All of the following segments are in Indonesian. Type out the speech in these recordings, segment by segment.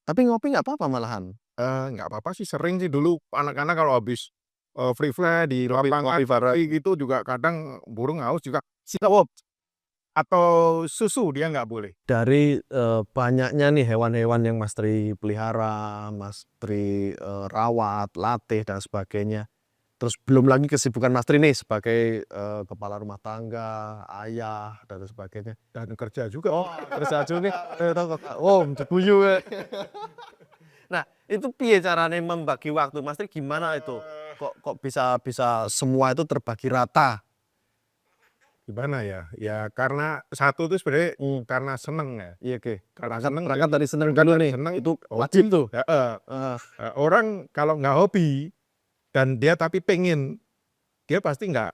Tapi ngopi nggak apa-apa malahan? Nggak apa-apa sih, sering sih dulu anak-anak kalau habis, free fly di lapangan gitu juga kadang burung haus juga sirup atau susu dia nggak boleh. Dari, banyaknya nih hewan-hewan yang Mas Tri pelihara, Mas Tri, rawat, latih, dan sebagainya. Terus belum lagi kesibukan Mas Tri nih sebagai, kepala rumah tangga, ayah, dan sebagainya. Dan kerja juga. Oh, kerja juga nih. Oh, guyu we. Nah, itu piye carane membagi waktu? Mas Tri gimana itu? Kok bisa bisa semua itu terbagi rata? Gimana ya, ya karena satu tuh sebenarnya Mmm, karena seneng ya, iya oke. karena Berangkat seneng berangkat dari seneng berangkat dulu dari nih, seneng, itu wajib hobi tuh. heeh, Heeh. orang kalau nggak hobi dan dia tapi pengen, dia pasti nggak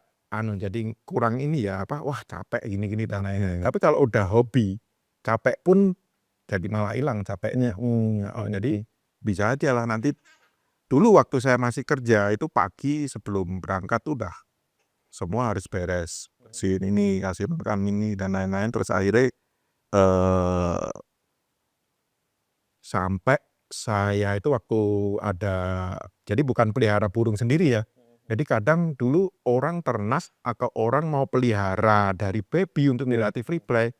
jadi kurang ini ya, apa, wah capek gini-gini dan lain-lain. Tapi kalau udah hobi, capek pun jadi malah hilang capeknya. Heeh, jadi Oke. bisa aja lah nanti dulu waktu saya masih kerja itu pagi sebelum berangkat udah semua harus beres, bersihin ini, kasih makan ini dan lain-lain, terus akhirnya, eee, sampai saya itu waktu ada jadi bukan pelihara burung sendiri ya, jadi kadang dulu orang ternak atau orang mau pelihara dari baby untuk Iya. dilatih free play,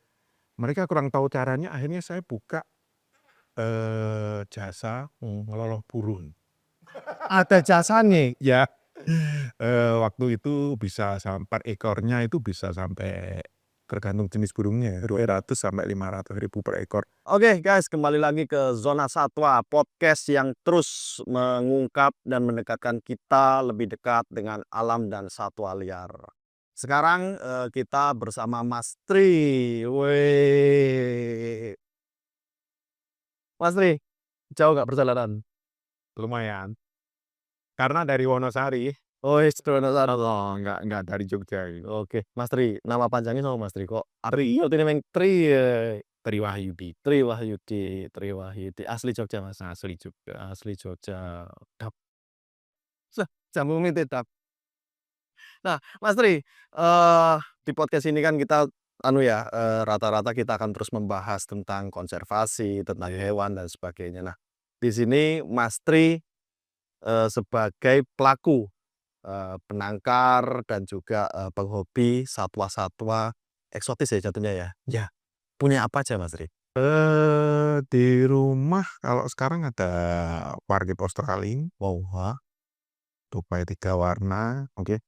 mereka kurang tahu caranya akhirnya saya buka, jasa ngelola burung. Ada jasanya? Ya, waktu itu bisa per ekornya itu bisa sampai tergantung jenis burungnya, 200 sampai 500.000 per ekor. Oke guys, kembali lagi ke Zona Satwa, podcast yang terus mengungkap dan mendekatkan kita lebih dekat dengan alam dan satwa liar. Sekarang, kita bersama Mas Tri. Weh. Mas Tri, jauh nggak perjalanan? Lumayan, karena dari Wonosari, Oh, Zona Satwa. nggak dari Jogja gitu. Oke, Mas Tri, nama panjangnya sama Mas Tri kok Tri atau ini memang Tri, Triwahyudi, Tri Wahyudi, Tri Wahyudi, asli Jogja Mas? asli Jogja. Asli Jogja. Dap. Seh, jambung itu dap. Nah, Mas Tri, di podcast ini kan kita anu ya, rata-rata kita akan terus membahas tentang konservasi, tentang hewan dan sebagainya. Nah, di sini Mas Tri, sebagai pelaku, penangkar dan juga, penghobi satwa-satwa eksotis ya jatuhnya ya? Ya, Punya apa aja Mas Tri? di rumah kalau sekarang ada Wargip Australing, Wow, wah, tupai 3 warna, oke,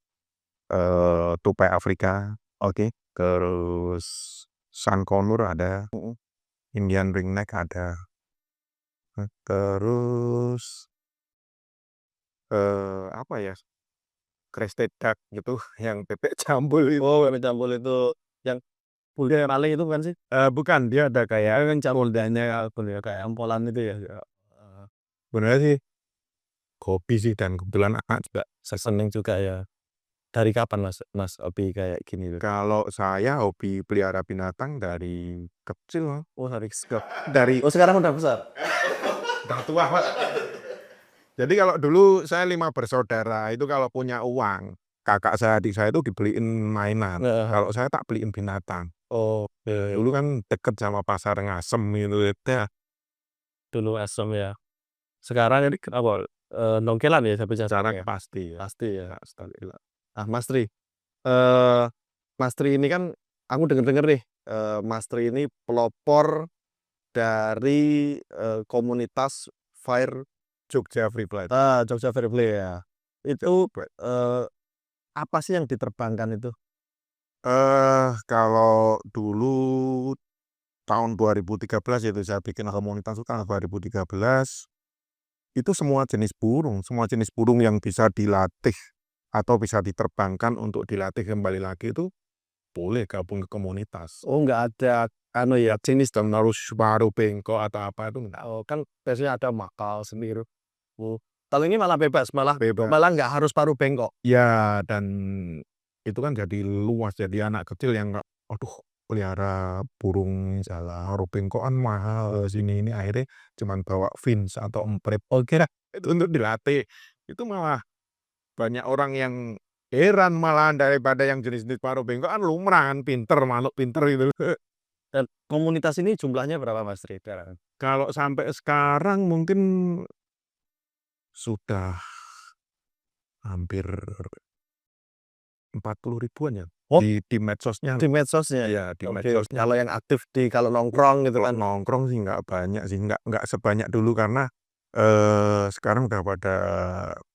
tupai Afrika, oke, terus Sun Conure ada, mhm. Indian Ringneck ada, terus, apa ya, Crested Duck gitu yang bebek jambul itu. Oh, bebek cambul itu yang bulir maling itu bukan sih? Bukan, dia ada kayak Yang cambuldannya bulir kayak empolan itu ya? Ya, heeh. sebenarnya sih hobi sih dan kebetulan anak juga Seneng juga ya. Dari kapan Mas Mas hobi kayak gini tuh? kalau saya hobi pelihara binatang dari kecil, Oh, dari sekep. dari Oh, sekarang udah besar? udah tua, Pak. Jadi kalau dulu saya 5 bersaudara, itu kalau punya uang, kakak saya, adik saya itu dibeliin mainan, Heeh. kalau saya tak beliin binatang. Oke, Dulu kan deket sama pasar Ngasem gitu ya, dulu asem ya. Sekarang ini apa, nongkelan ya sampai jarang sekarang ya? pasti ya, Pasti ya. Kak, sekali lah. Nah, Mas Tri, eee, Mas Tri ini kan aku denger-denger nih, Mas Tri ini pelopor dari, komunitas Fire Jogja Free Flight. Jogja Fair Play ya. Itu, apa sih yang diterbangkan itu? Kalau dulu tahun 2013 itu saya bikin komunitas itu tahun 2013, itu semua jenis burung yang bisa dilatih atau bisa diterbangkan untuk dilatih kembali lagi itu boleh gabung ke komunitas. Oh, nggak ada anu ya, Ya jenis dan harus paruh bengkok atau apa itu enggak, oh, kan biasanya ada makau sendiri. Oh, kalau ini malah bebas, malah malah bebas. nggak harus paruh bengkok? Ya dan itu kan jadi luas, jadi anak kecil yang nggak, "Aduh pelihara burung salah paruh bengkok kan mahal sini ini," akhirnya cuman bawa fins atau emprep, oke dah itu untuk dilatih. Itu malah banyak orang yang heran malahan daripada yang jenis-jenis paruh bengkok kan lumrah kan, pinter, makhluk pinter gitu. Dan komunitas ini jumlahnya berapa Mas Tri sekarang? Kalau sampai sekarang mungkin sudah hampir 40 ribuan ya, Oh. di medsosnya. Di medsosnya? Iya, di Oke, medsosnya. kalau yang aktif kalau nongkrong gitu Kalau kan? nongkrong sih nggak banyak sih, nggak sebanyak dulu karena, sekarang udah pada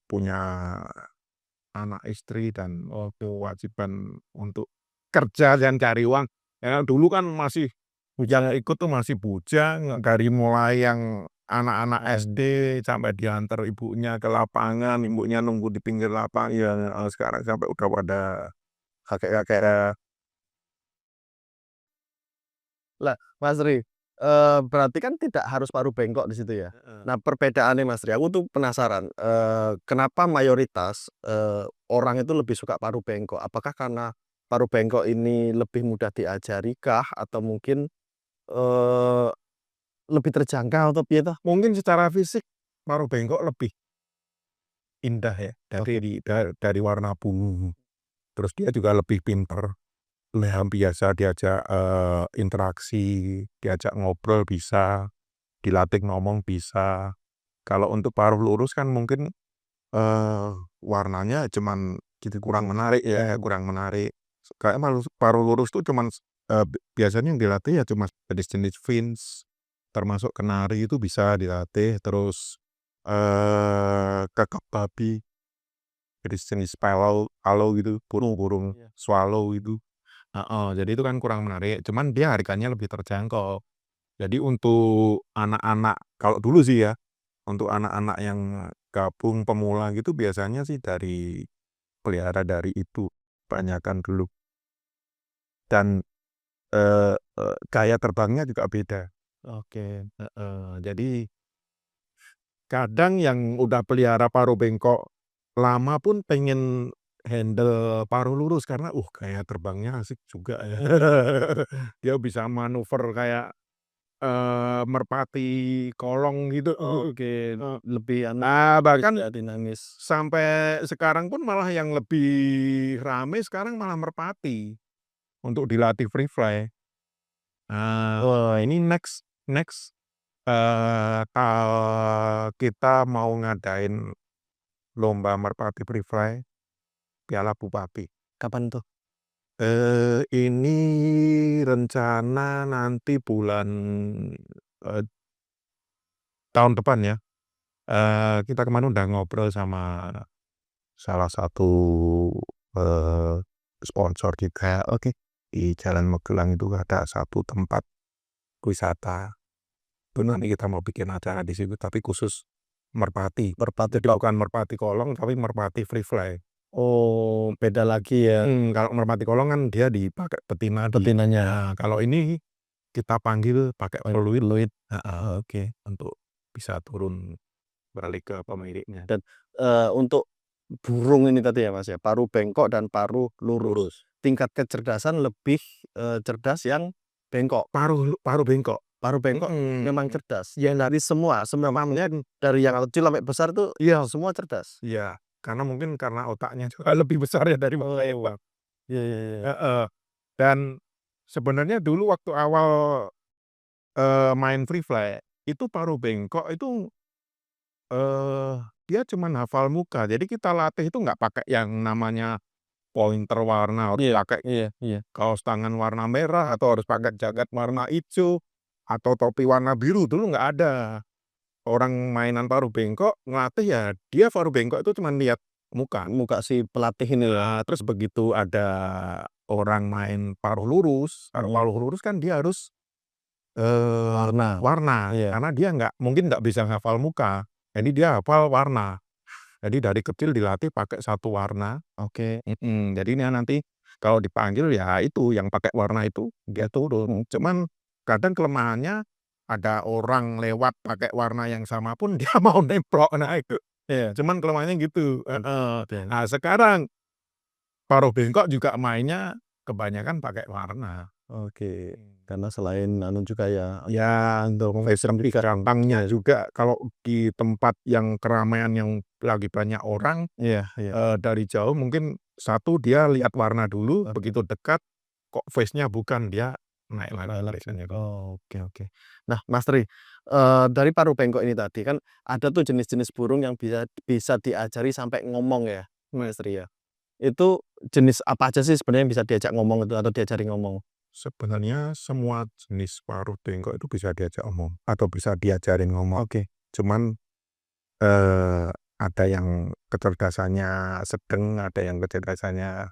punya anak, istri, dan kewajiban untuk kerja dan cari uang. Ya dulu kan masih yang ikut tuh masih bujang, dari mulai yang anak-anak SD sampai diantar ibunya ke lapangan, ibunya nunggu di pinggir lapangan, ya sekarang sampai udah pada kakek-kakek. Lah, Mas Tri, berarti kan tidak harus paru bengkok di situ ya? Heeh. Nah, perbedaannya Mas Tri, aku tuh penasaran, kenapa mayoritas, orang itu lebih suka paru bengkok? Apakah karena paru bengkok ini lebih mudah diajari kah? Atau mungkin, eee, lebih terjangkau atau piye toh? Mungkin secara fisik paruh bengkok lebih indah ya dari warna bulu, terus dia juga lebih pinter. Nah, biasa diajak, interaksi, diajak ngobrol bisa, dilatih ngomong bisa. Kalau untuk paruh lurus kan mungkin, warnanya cuman gitu kurang menarik ya, kurang menarik. Kayak paruh lurus tuh cuman biasanya yang dilatih ya cuma jenis-jenis finch, termasuk kenari itu bisa dilatih, terus, kakap babi, jenis-jenis swallow gitu, burung-burung Iya. swallow itu. Heeh, jadi itu kan kurang menarik, cuman dia harganya lebih terjangkau. Jadi untuk anak-anak kalau dulu sih ya, untuk anak-anak yang gabung pemula gitu biasanya sih pelihara dari itu, kebanyakan dulu. Dan, gaya terbangnya juga beda. Oke. Heeh, jadi kadang yang udah pelihara paruh bengkok lama pun pengen handle paruh lurus karena, gaya terbangnya asik juga ya. Dia bisa manuver kayak, merpati kolong gitu. Oke, lebih Bahkan ya dinamis. sampai sekarang pun malah yang lebih rame sekarang malah merpati untuk dilatih free fly. Ini next next, kita mau ngadain lomba merpati free fly Piala Bupati. Kapan tuh? Ini rencana nanti bulan, eee, tahun depan ya. Kita kemarin udah ngobrol sama salah satu, eee, sponsor juga. Oke, di Jalan Magelang itu ada satu tempat wisata. Itu nanti kita mau bikin acara di situ tapi khusus merpati. Merpati Jadi bukan merpati kolong tapi merpati free fly. Oh, beda lagi ya Kalau merpati kolong kan dia dipakai betina betinanya. Nah, kalau ini kita panggil pakai peluit. Fluid. Oke, untuk bisa turun balik ke pemiliknya. Dan, untuk burung ini tadi ya Mas ya, paru bengkok dan paru lurus. Tingkat kecerdasan lebih, cerdas yang bengkok. Paruh bengkok. Paru bengkok memang Mhm. cerdas. Ya Dari semua namanya dari yang kecil sampai besar tuh iya semua cerdas? iya, karena mungkin karena otaknya juga lebih besar ya dari Oh, iya. hewan. Iya iya iya. Heeh, dan sebenarnya dulu waktu awal, main free fly, itu paruh bengkok itu, eee, dia cuman hafal muka. Jadi kita latih itu nggak pakai yang namanya pointer warna, harus Iya pakai iya iya. kaos tangan warna merah, atau harus pakai jaket warna ijo, atau topi warna biru, dulu nggak ada. Orang mainan paruh bengkok ngelatih ya dia paruh bengkok itu cuman lihat muka. Muka si pelatih ini loh. Terus begitu ada orang main paruh lurus, kalau paruh lurus kan dia harus, Warna. warna, Iya. karena dia nggak bisa ngafal muka, jadi dia hafal warna. Jadi dari kecil dilatih pakai satu warna. Oke. Jadi dia nanti kalau dipanggil ya itu yang pakai warna itu dia turun. Cuman kadang kelemahannya ada orang lewat pakai warna yang sama pun dia mau nemplok, nah itu. Iya. Cuman kelemahannya gitu, heeh. Dan Nah sekarang paruh bengkok juga mainnya kebanyakan pakai warna. oke. Karena selain anu juga ya Ya untuk gampangnya juga kalau di tempat yang keramaian yang lagi banyak orang, iya iya. dari jauh mungkin satu dia lihat warna dulu, begitu dekat kok face-nya bukan, dia naik lagi Naik lagi. biasanya tuh. Oh, oke. Nah, Mas Tri, dari paruh bengkok ini tadi kan ada tuh jenis-jenis burung yang bisa bisa diajari sampai ngomong ya, Mas Tri ya. Itu jenis apa aja sih sebenarnya yang bisa diajak ngomong itu atau diajari ngomong? Sebenarnya semua jenis paruh bengkok itu bisa diajak omong atau bisa diajarin ngomong. Oke. Cuman, ada yang kecerdasannya sedang, ada yang kecerdasannya,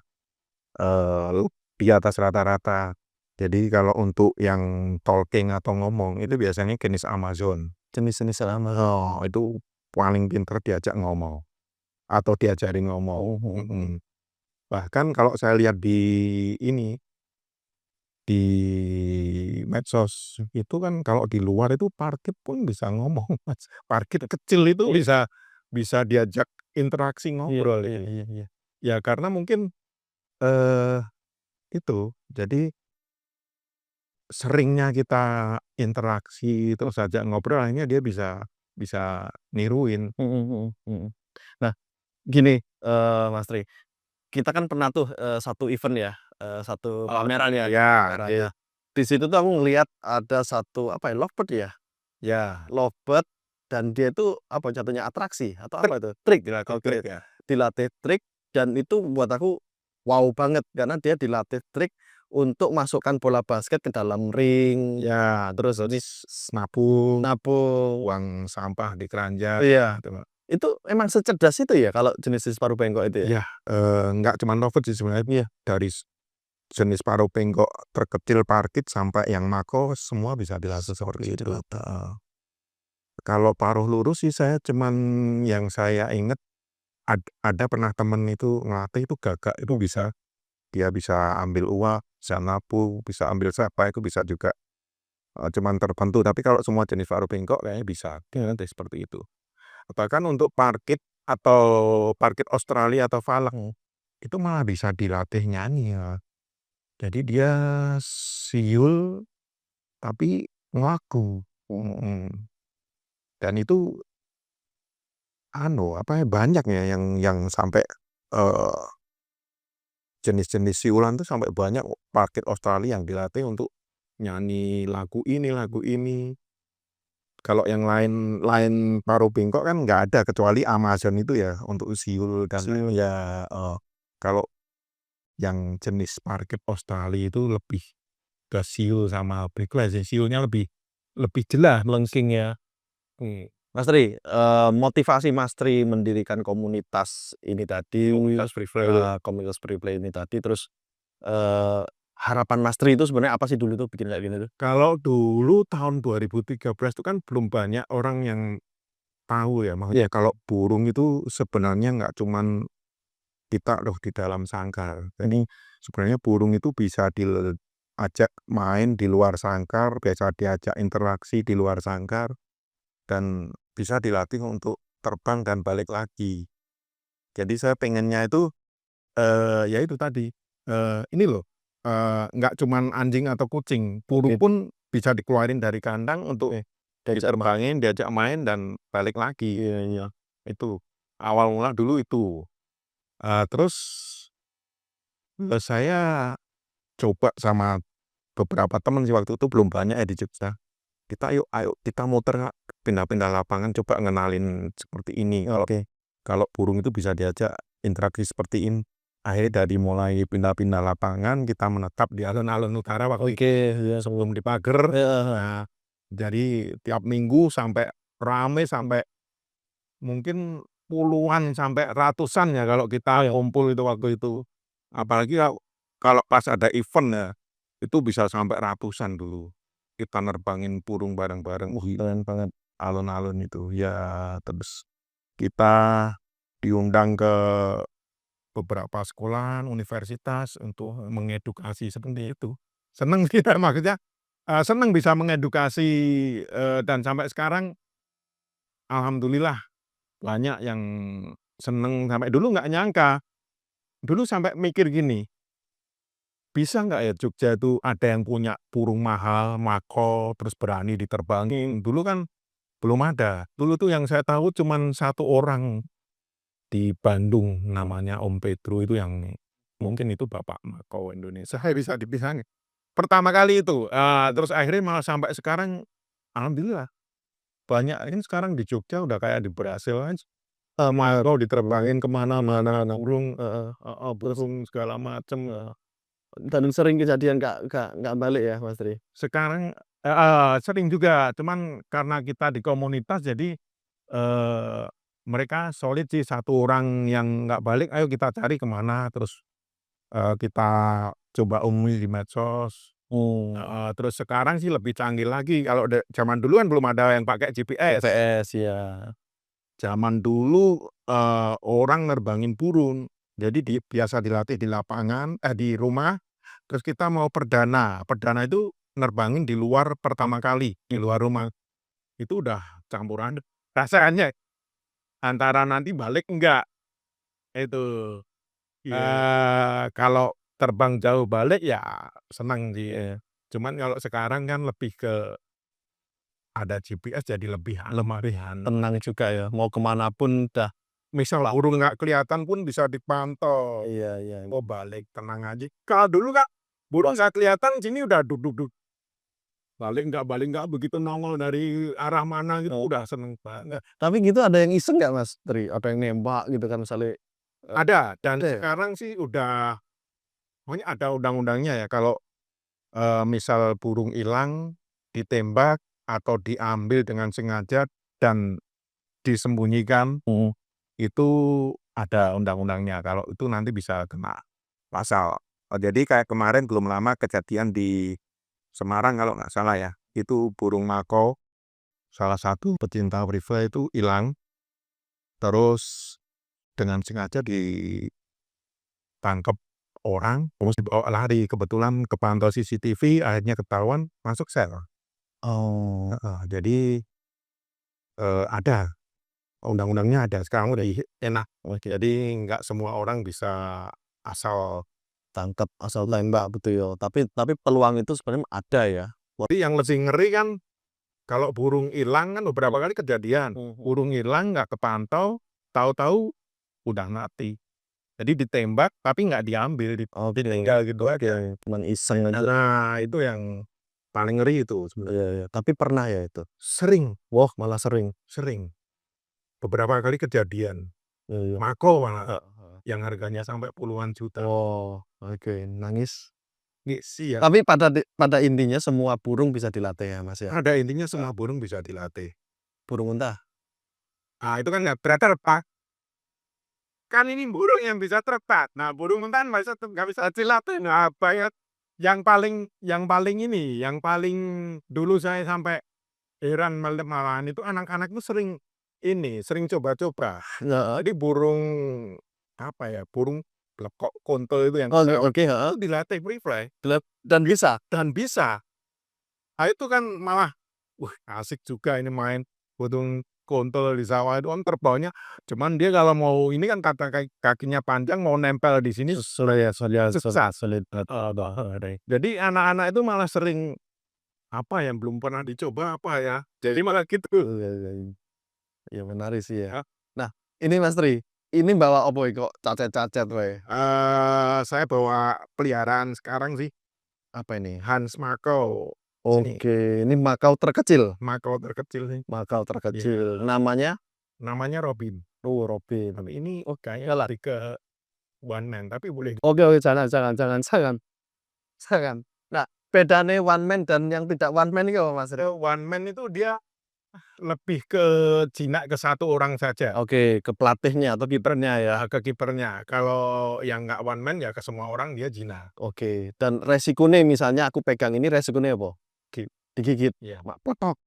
di atas rata-rata. Jadi kalau untuk yang talking atau ngomong itu biasanya jenis Amazon. Jenis-jenis selama. Oh, itu paling pinter diajak ngomong atau diajarin ngomong, Oh, mhm mhm. Bahkan kalau saya lihat di ini, di medsos, itu kan kalau di luar itu parkit pun bisa ngomong, Mas. Parkit kecil itu Iya bisa diajak interaksi iya ngobrol iya itu. iya iya. Ya karena mungkin, eee, itu, jadi seringnya kita interaksi terus ajak ngobrol akhirnya dia bisa bisa niruin. Mhm mhm mhm. Nah, gini, Mas Tri, kita kan pernah tuh, satu event ya, satu pameran ya, Ya, pameran. Nah, di situ tuh aku ngelihat ada satu apa ya, lovebird ya? ya, Lovebird dan dia itu apa jatuhnya atraksi atau apa itu? Trik, dilatih trik oke. ya. Dilatih trik dan itu buat aku wow banget karena dia dilatih trik untuk masukkan bola basket ke dalam ring, Ya, terus ini terus nabung, nabung. buang sampah di keranjang Iya, gitu, Mbak. itu emang secerdas itu ya kalau jenis-jenis paruh bengkok itu ya? Iya, nggak cuman lovebird sih sebenarnya, Iya. dari jenis paruh bengkok terkecil parkit sampai yang mako semua bisa dilatih Bisa seperti itu. dilatih, heeh. Kalau paruh lurus sih saya cuman yang saya inget ada pernah temen itu ngelatih itu gagak itu bisa, dia bisa ambil uap, bisa nabung, bisa ambil sapa, itu bisa juga, cuman tertentu. Tapi kalau semua jenis paruh bengkok kayaknya bisa dilatih seperti itu. Bahkan untuk parkit atau parkit Australia atau Falak, itu malah bisa dilatih nyanyi ya. Jadi dia siul tapi ngelaku, dan itu apa ya, banyak ya yang sampai, eee, jenis-jenis siulan tuh sampai banyak parkit Australia yang dilatih untuk nyanyi lagu ini lagu ini. Kalau yang lain lain paruh bengkok kan nggak ada kecuali Amazon itu ya untuk siul dan Siul ya, kalau yang jenis parkit Australia itu lebih ke siul sama backlash ya, siulnya lebih lebih jelas. melengking ya. Mas Tri, motivasi Mas Tri mendirikan komunitas ini tadi, Komunitas free flow itu. komunitas free play ini tadi, terus, eee, harapan Mas Tri itu sebenarnya apa sih dulu tuh bikin kayak gini tuh? Kalau dulu tahun 2013 itu kan belum banyak orang yang tahu ya, maksudnya kalau burung itu sebenarnya nggak cuman kita loh di dalam sangkar. Jadi sebenarnya burung itu bisa ajak main di luar sangkar, biasa diajak interaksi di luar sangkar, dan bisa dilatih untuk terbang dan balik lagi. Jadi saya pengennya itu, ya itu tadi, ini loh, nggak cuman anjing atau kucing, burung Oke, pun bisa dikeluarin dari kandang untuk diajak diterbangin, diajak main dan balik lagi. iya iya. Itu, awal mula dulu itu. Terus, saya coba sama beberapa temen sih waktu itu belum banyak ya di Jogja. Kita ayo kita muter Kak, pindah-pindah lapangan coba ngenalin seperti ini, kalau Oke. kalau burung itu bisa diajak interaksi seperti ini. Akhirnya dari mulai pindah-pindah lapangan kita menetap di alun-alun utara waktu itu Oke, iya, sebelum di pager. heeh. Nah, jadi tiap minggu sampai rame sampai mungkin puluhan sampai ratusan ya kalau kita kumpul itu waktu itu. Apalagi kalau pas ada event ya, itu bisa sampai ratusan dulu. Kita nerbangin burung bareng-bareng di Keren banget. alun-alun itu. Ya, terus kita diundang ke beberapa sekolahan, universitas untuk mengedukasi seperti itu. Seneng sih maksudnya, seneng bisa mengedukasi, dan sampai sekarang alhamdulillah banyak yang seneng, sampai dulu nggak nyangka. Dulu sampai mikir gini, bisa nggak ya Jogja itu ada yang punya burung mahal, mako, terus berani diterbangin. Dulu kan belum ada. Dulu tuh yang saya tahu cuman satu orang di Bandung namanya Om Pedro itu yang mungkin itu bapak mako Indonesia, bisa dibilang. Pertama kali itu, terus akhirnya malah sampai sekarang alhamdulillah banyak ini sekarang di Jogja udah kayak di Brasil aja. Marau diterbangin ke mana-mana, burung Heeh, heeh, terus burung segala macem. heeh, dan sering kejadian nggak balik ya, Mas Tri? Sekarang heeh, sering juga, cuman karena kita di komunitas jadi, eee, mereka solid sih, 1 orang yang nggak balik, "Ayo kita cari ke mana," terus, kita coba umumi di medsos. Oh, Heeh, terus sekarang sih lebih canggih lagi, kalau zaman dulu kan belum ada yang pakai GPS. GPS ya. Zaman dulu, orang nerbangin burung, jadi biasa dilatih di lapangan di rumah, terus kita mau perdana. Perdana itu nerbangin di luar pertama kali, di luar rumah. Itu udah campuran rasanya antara nanti balik enggak, itu. Iya, Kalau terbang jauh balik ya senang sih, cuman kalau sekarang kan lebih ke ada GPS jadi lebih lemarihan. tenang juga ya, mau ke mana pun dah. Misal burung nggak kelihatan pun bisa dipantau. Iya iya. Oh balik, tenang aja. Kalau dulu Kak, burung nggak kelihatan sini udah duk duk duk, balik nggak, begitu nongol dari arah mana gitu Oh, udah seneng banget. tapi gitu ada yang iseng nggak, Mas Tri? Ada yang nembak gitu kan misalnya, Ada, dan ada ya? sekarang sih udah pokoknya ada undang-undangnya ya kalau, misal burung hilang, ditembak, atau diambil dengan sengaja dan disembunyikan, Mhm. itu ada undang-undangnya, kalau itu nanti bisa kena pasal. Jadi kayak kemarin belum lama kejadian di Semarang kalau nggak salah ya, itu burung makau, salah satu pecinta wildlife itu hilang, terus dengan sengaja ditangkep orang, terus dibawa lari, kebetulan kepantau CCTV akhirnya ketahuan, masuk sel. Oh, Heeh, jadi, ada, undang-undangnya ada, sekarang udah enak, oke, jadi nggak semua orang bisa asal. tangkap asal tembak betul ya, tapi peluang itu sebenarnya ada ya. Tapi yang lebih ngeri kan kalau burung hilang kan beberapa kali kejadian, Mhm. burung hilang nggak kepantau, tahu-tahu udah mati. Jadi ditembak tapi nggak diambil, Oke ditinggal gitu oke, aja. cuman iseng aja. Nah, itu yang paling ngeri itu Iya sebenarnya. iya, tapi pernah ya itu? Sering Wah, malah sering? sering, beberapa kali kejadian, Iya iya. makau malah, Heeh heeh. yang harganya sampai puluhan juta. Oh, oke, nangis. Ngisi ya, Tapi pada intinya semua burung bisa dilatih ya, Mas, ya? pada intinya Heeh, semua burung bisa dilatih. burung unta? Itu kan nggak ternyata retak, kan ini burung yang bisa terbang. Nah, burung kan nggak bisa dilatih. Nah, apa ya, yang paling ini, yang paling dulu saya sampai heran malahan itu anak-anak itu sering coba-coba. Heeh. Jadi burung, apa ya, burung blekok kontel itu yang Oke kereok, oke, heeh. itu dilatih free fly Dan bisa? dan bisa. Nah, itu kan malah, wah asik juga ini main burung kontol di sawah itu kan terbangnya, cuman dia kalau mau ini kan kakinya panjang mau nempel di sini susah. Sulit banget. Jadi anak-anak itu malah sering, apa yang belum pernah dicoba apa ya, jadi malah gitu. Iya iya iya. Iya menarik sih ya. Ya, Nah, ini Mas Tri, ini bawa apa iki kok cacet-cacet wae? saya bawa peliharaan sekarang sih, Apa ini? Hans Makau. Ini Oke, ini makau terkecil? makau terkecil sih. Makau Iya, terkecil, namanya? namanya Robin. Oh, Robin. Tapi ini kayaknya lari ke one man, tapi boleh. Oke oke, jangan jangan jangan jangan jangan. Nah, bedane one man dan yang tidak one man iki apa Mas Tri? One man itu dia lebih ke jinak ke 1 orang saja, Oke, ke pelatihnya atau kipernya ya? ke kipernya. Kalau yang nggak one man ya ke semua orang dia jinak. Oke, dan resikonya misalnya aku pegang ini resikonya apa? Digigit? Iya. Mak plotok?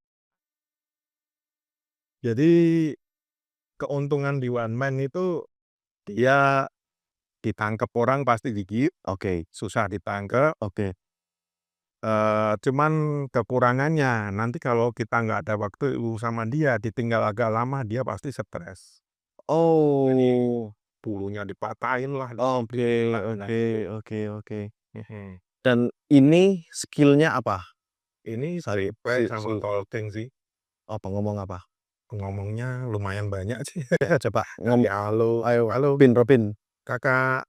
Jadi keuntungan di one man itu dia ditangkep orang pasti gigit, Oke susah ditangkep, oke. cuman kekurangannya nanti kalau kita nggak ada waktu sama dia, ditinggal agak lama, dia pasti stres. Jadi Oh, bulunya dipatahin lah, oke dijilat, nah oke itu. oke oke. Mhm. Dan ini skill-nya apa? Ini Sari stripes si sama su talking sih, apa, ngomong apa? ngomongnya lumayan banyak sih. Coba Dari halo, ayo, "Halo Robin Robin. Kakak,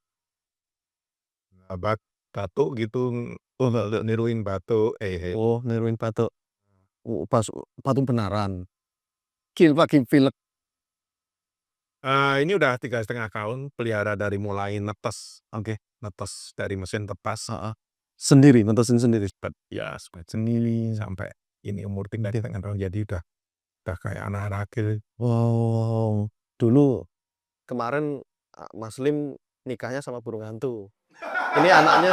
batuk gitu, Untuk niruin batuk, Oh, niruin batuk. Pas batuk beneran. Lagi pilek. Ini udah 3,5 tahun pelihara dari mulai netes, Oke. netes dari mesin tepas, Heeh. Sendiri, netesin sendiri? ya sendiri sampai ini umur 3,5 tahun, jadi udah kayak anak-anak kecil. Wow. Dulu kemarin, Mas Lim nikahnya sama burung hantu. Ini anaknya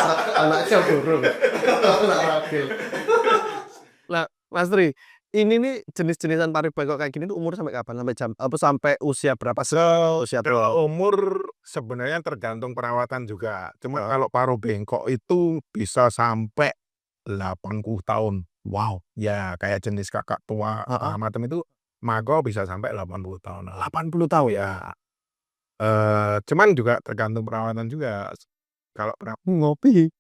burung. Anak ragil. Lah, Mas Tri, ini nih jenis-jenisan pari bengkok kayak gini tuh umur sampai kapan? Sampai usia berapa sih? Usia berapa? Umur sebenarnya tergantung perawatan juga. Cuma kalau paruh bengkok itu bisa sampai 80 tahun. Wow. Ya kayak jenis kakak tua, Heeh. macam itu Mago bisa sampai 80 tahun. 80 tahun? Ya, cuman juga tergantung perawatan juga. Kalau Ngopi?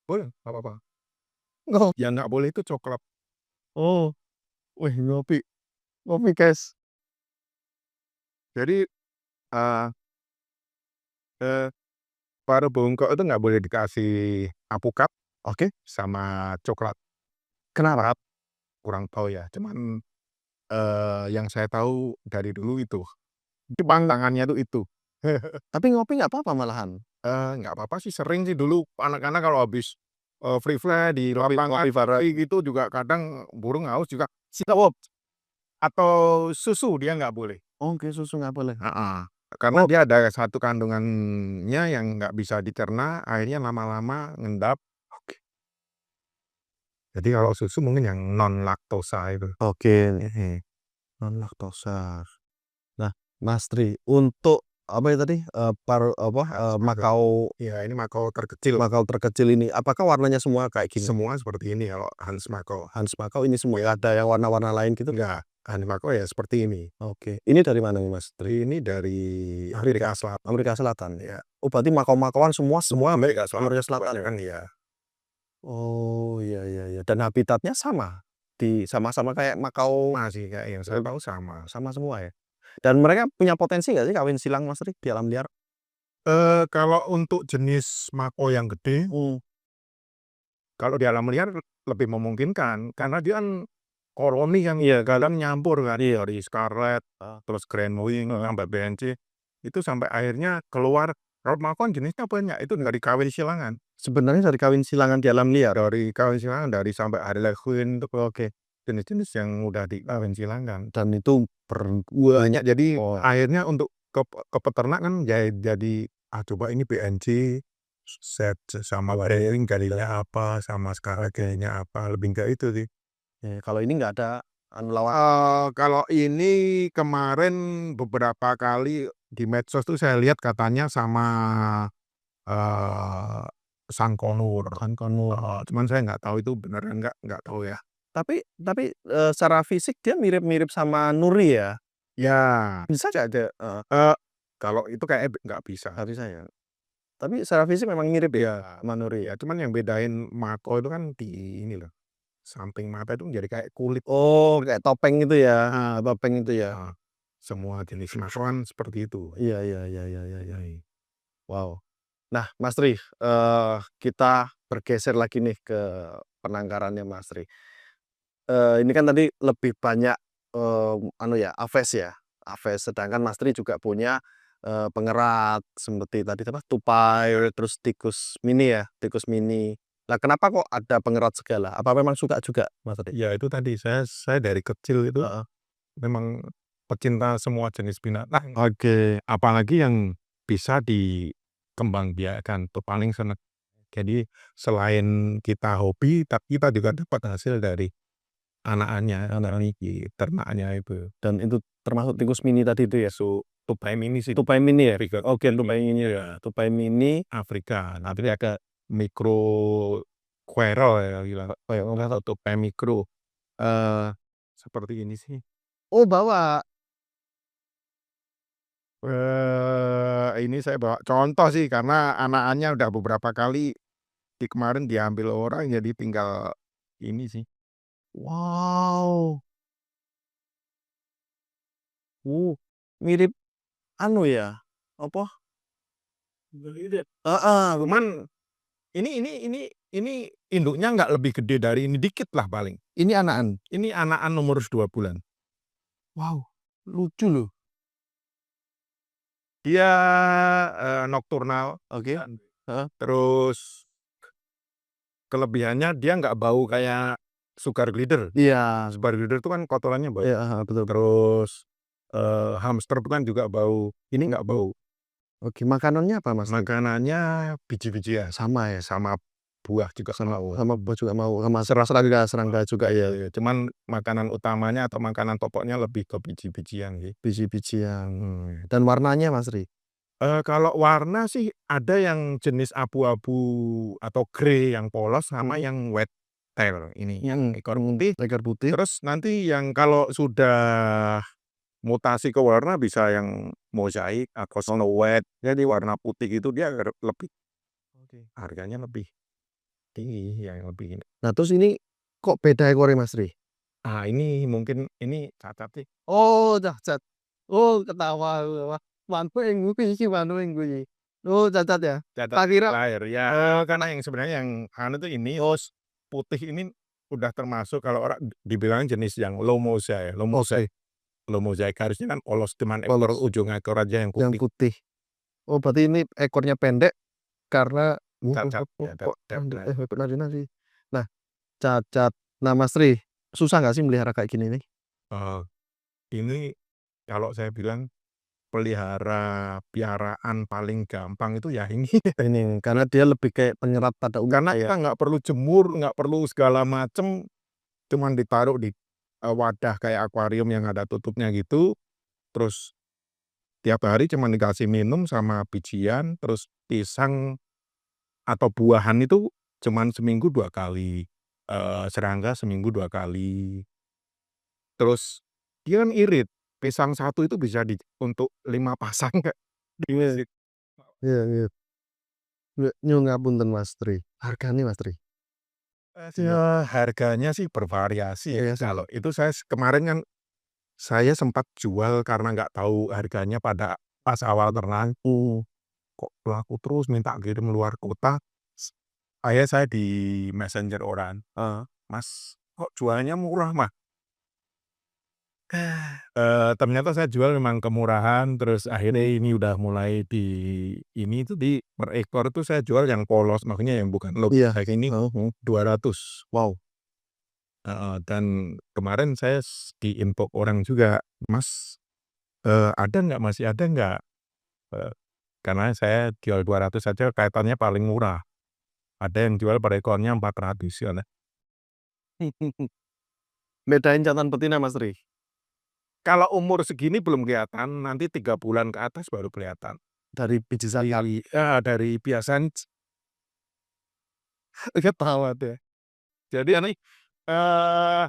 boleh, nggak apa-apa. Ngo Yang nggak boleh itu coklat. oh. Wih, ngopi. Ngopi, guys. Jadi, eee eee, paruh bongkok itu nggak boleh dikasih alpukat Oke. sama coklat. Kenapa? Kurang tahu ya, cuman, yang saya tahu dari dulu itu, pantangannya tuh itu. Tapi ngopi nggak apa-apa malahan? Nggak apa-apa sih, sering sih dulu anak-anak kalau habis, free-fly di lapangan Ngopi bareng. gitu juga kadang burung haus juga sirup atau susu dia nggak boleh. Oke, susu nggak boleh. Heeh, karena Oh, dia ada satu kandungannya yang nggak bisa dicerna, akhirnya lama-lama ngendap. Oke. Jadi kalau susu mungkin yang non laktosa itu. oke. Non laktosa. Nah, Mas Tri, untuk apa ya tadi, makau Iya, ini makau terkecil. makau terkecil ini, apakah warnanya semua kayak gini? Semua seperti ini kalau Hans Makau. Hans makau ini semua, nggak ada yang warna-warna lain gitu? Enggak, Hans Makau ya seperti ini. Oke. Ini dari mana nih, Mas Tri? Ini dari Amerika Selatan. Amerika Selatan? Ya, Oh, berarti makau-makauan semua semua Amerika Selatan. Amerika Selatan ya? Kebanyakan iya. Oh, iya iya iya. Dan habitatnya sama? Sama-sama kayak makau Masih kayak yang saya tahu sama. sama semua ya? Dan mereka punya potensi nggak sih kawin silang, Mas Tri, di alam liar? Kalau untuk jenis Makau yang gede, Hmm. kalau di alam liar lebih memungkinkan karena dia kan koloni yang Iya, kadang nyampur kan, iya. dari Scarlet, Heeh. terus Grand Wing, sampai BNC, itu sampai akhirnya keluar. Kalau Makau kan jenisnya banyak, itu dari kawin silangan. Sebenarnya dari kawin silangan di alam liar? Dari kawin silangan, dari sampai Harlequin itu Oke. jenis-jenis yang udah dikawin silangan. Dan itu Banyak, jadi oh, akhirnya untuk ke peternak kan jadi, coba ini BNC, set sama Waring galinya apa, sama Scarlet galinya apa, lebih ke itu sih. kalau ini nggak ada anu lawan Kalau ini kemarin beberapa kali di medsos tuh saya lihat katanya sama, eee, Sangkonur. Konur. Cuman saya nggak tahu itu bener nggak tahu ya. Tapi, secara fisik dia mirip-mirip sama Nuri ya? Ya, Bisa nggak ada heeh, eee, kalau itu kayaknya nggak bisa. nggak bisa ya? Tapi secara fisik memang mirip ya Iya, sama Nuri? ya cuman yang bedain Mako itu kan di ini loh, samping mata itu jadi kayak kulit. Oh, kayak topeng itu ya? Topeng itu ya? Heeh, semua jenis Mako kan seperti itu. Iya iya iya iya iya iya. Wow. Nah, Mas Tri, kita bergeser lagi nih ke penangkarannya Mas Tri. Ini kan tadi lebih banyak, anu ya, aves ya, aves, sedangkan Mas Tri juga punya, pengerat seperti tadi apa, tupai, terus tikus mini ya, tikus mini. Lah kenapa kok ada pengerat segala? Apa memang suka juga Mas Tri? Ya itu tadi saya dari kecil itu Heeh. memang pecinta semua jenis binatang, Oke. apalagi yang bisa dikembangbiakan tuh paling seneng. Jadi selain kita hobi, tapi kita juga dapat hasil dari anak ini, ternaknya itu. Dan itu termasuk tikus mini tadi itu ya? Tupai mini sih, Tupai mini ya? Afrika. Oke, tupai mini ya, tupai mini. Afrika, nanti ada mikro quail ya bilang, atau tupai mikro, seperti ini sih. Oh, bawa? Ini saya bawa contoh sih karena anakannya udah beberapa kali kemarin diambil orang jadi tinggal ini sih. Wow. Mirip anu ya, apa, Heeh, cuman ini induknya nggak lebih gede dari ini, dikit lah paling. Ini anakan? Ini anakan umur 2 bulan. Wow, lucu loh. Dia, nokturnal, Oke, heeh. terus kelebihannya dia nggak bau kayak sugar glider. Iya. Sugar glider itu kan kotorannya bau. Iya, heeh, betul. Terus, hamster itu kan juga bau, ini nggak bau. Oke, makanannya apa, Mas? Makanannya biji-bijian, Sama ya? sama buah juga Sama mau. buah juga mau, sama serangga juga ya? Iya, cuman makanan utamanya atau makanan pokoknya lebih ke biji-bijian sih. Biji-bijian, dan warnanya, Mas Ri? Kalau warna sih ada yang jenis abu-abu atau grey yang polos sama yang white tail ini, yang ekor putih. Ekor putih? Terus nanti yang kalau sudah mutasi ke warna bisa yang mozaik atau Snow White, jadi warna putih itu dia lebih Oke. harganya lebih tinggi, yang lebih ini. Nah, terus ini kok beda ekornya, Mas Ri? Ini mungkin ini cacat sih. Oh, cacat. Oh, ketawa aku, wah, mantuk yang kuwi iki, mantuk yang kuwi. Oh, cacat ya? Cacat Tak kira lahir, ya karena yang sebenarnya yang tuh ini, putih ini udah termasuk kalau orang dibilang jenis yang low mosaic ya, low mosaic. oke, Low mosaic harusnya kan polos, cuman ekor polos, ujung ekor aja yang yang putih. putih. Oh, berarti ini ekornya pendek karena Cacat, ya kok cacat. ikut nari-nari. Nah, cacat. Nah, Mas Ri, susah nggak sih melihara kayak gini nih? Eee, ini kalau saya bilang pelihara piaraan paling gampang itu ya ini. Ini, karena dia lebih kayak penyerap pada Karena umumnya ya? kita nggak perlu jemur, nggak perlu segala macem, cuman ditaruh di, wadah kayak akuarium yang ada tutupnya gitu, terus tiap hari cuman dikasih minum sama bijian, terus pisang atau buahan itu cuman seminggu 2 kali, serangga seminggu 2 kali. Terus dia kan irit, pisang satu itu bisa untuk 5 pasang, Kak. Iya, iya, iya. Nyun ngapunten, Mas Ri, harganya, Mas Ri? Ya harganya sih bervariasi ya, Iya sih. kalau itu saya kemarin kan saya sempat jual karena nggak tahu harganya pada pas awal ternak, kok laku terus minta kirim luar kota, s akhirnya saya di messenger orang, "Mas, kok jualnya murah, Mas?" Ternyata saya jual memang kemurahan, terus akhirnya ini udah mulai ini tuh per ekor tuh saya jual yang polos, maksudnya yang bukan low Iya, kayak ini heeh, 200. wow. Heeh, dan kemarin saya di-info orang juga, "Mas, ada nggak, masih ada nggak?" Eee, karena saya jual 200 saja kelihatannya paling murah, ada yang jual per ekornya 400 ya. Bedain jantan betina, Mas Ri? Kalau umur segini belum kelihatan, nanti 3 bulan ke atas baru kelihatan. Dari biji zakat? Dari biasan ketawa deh. Jadi eee,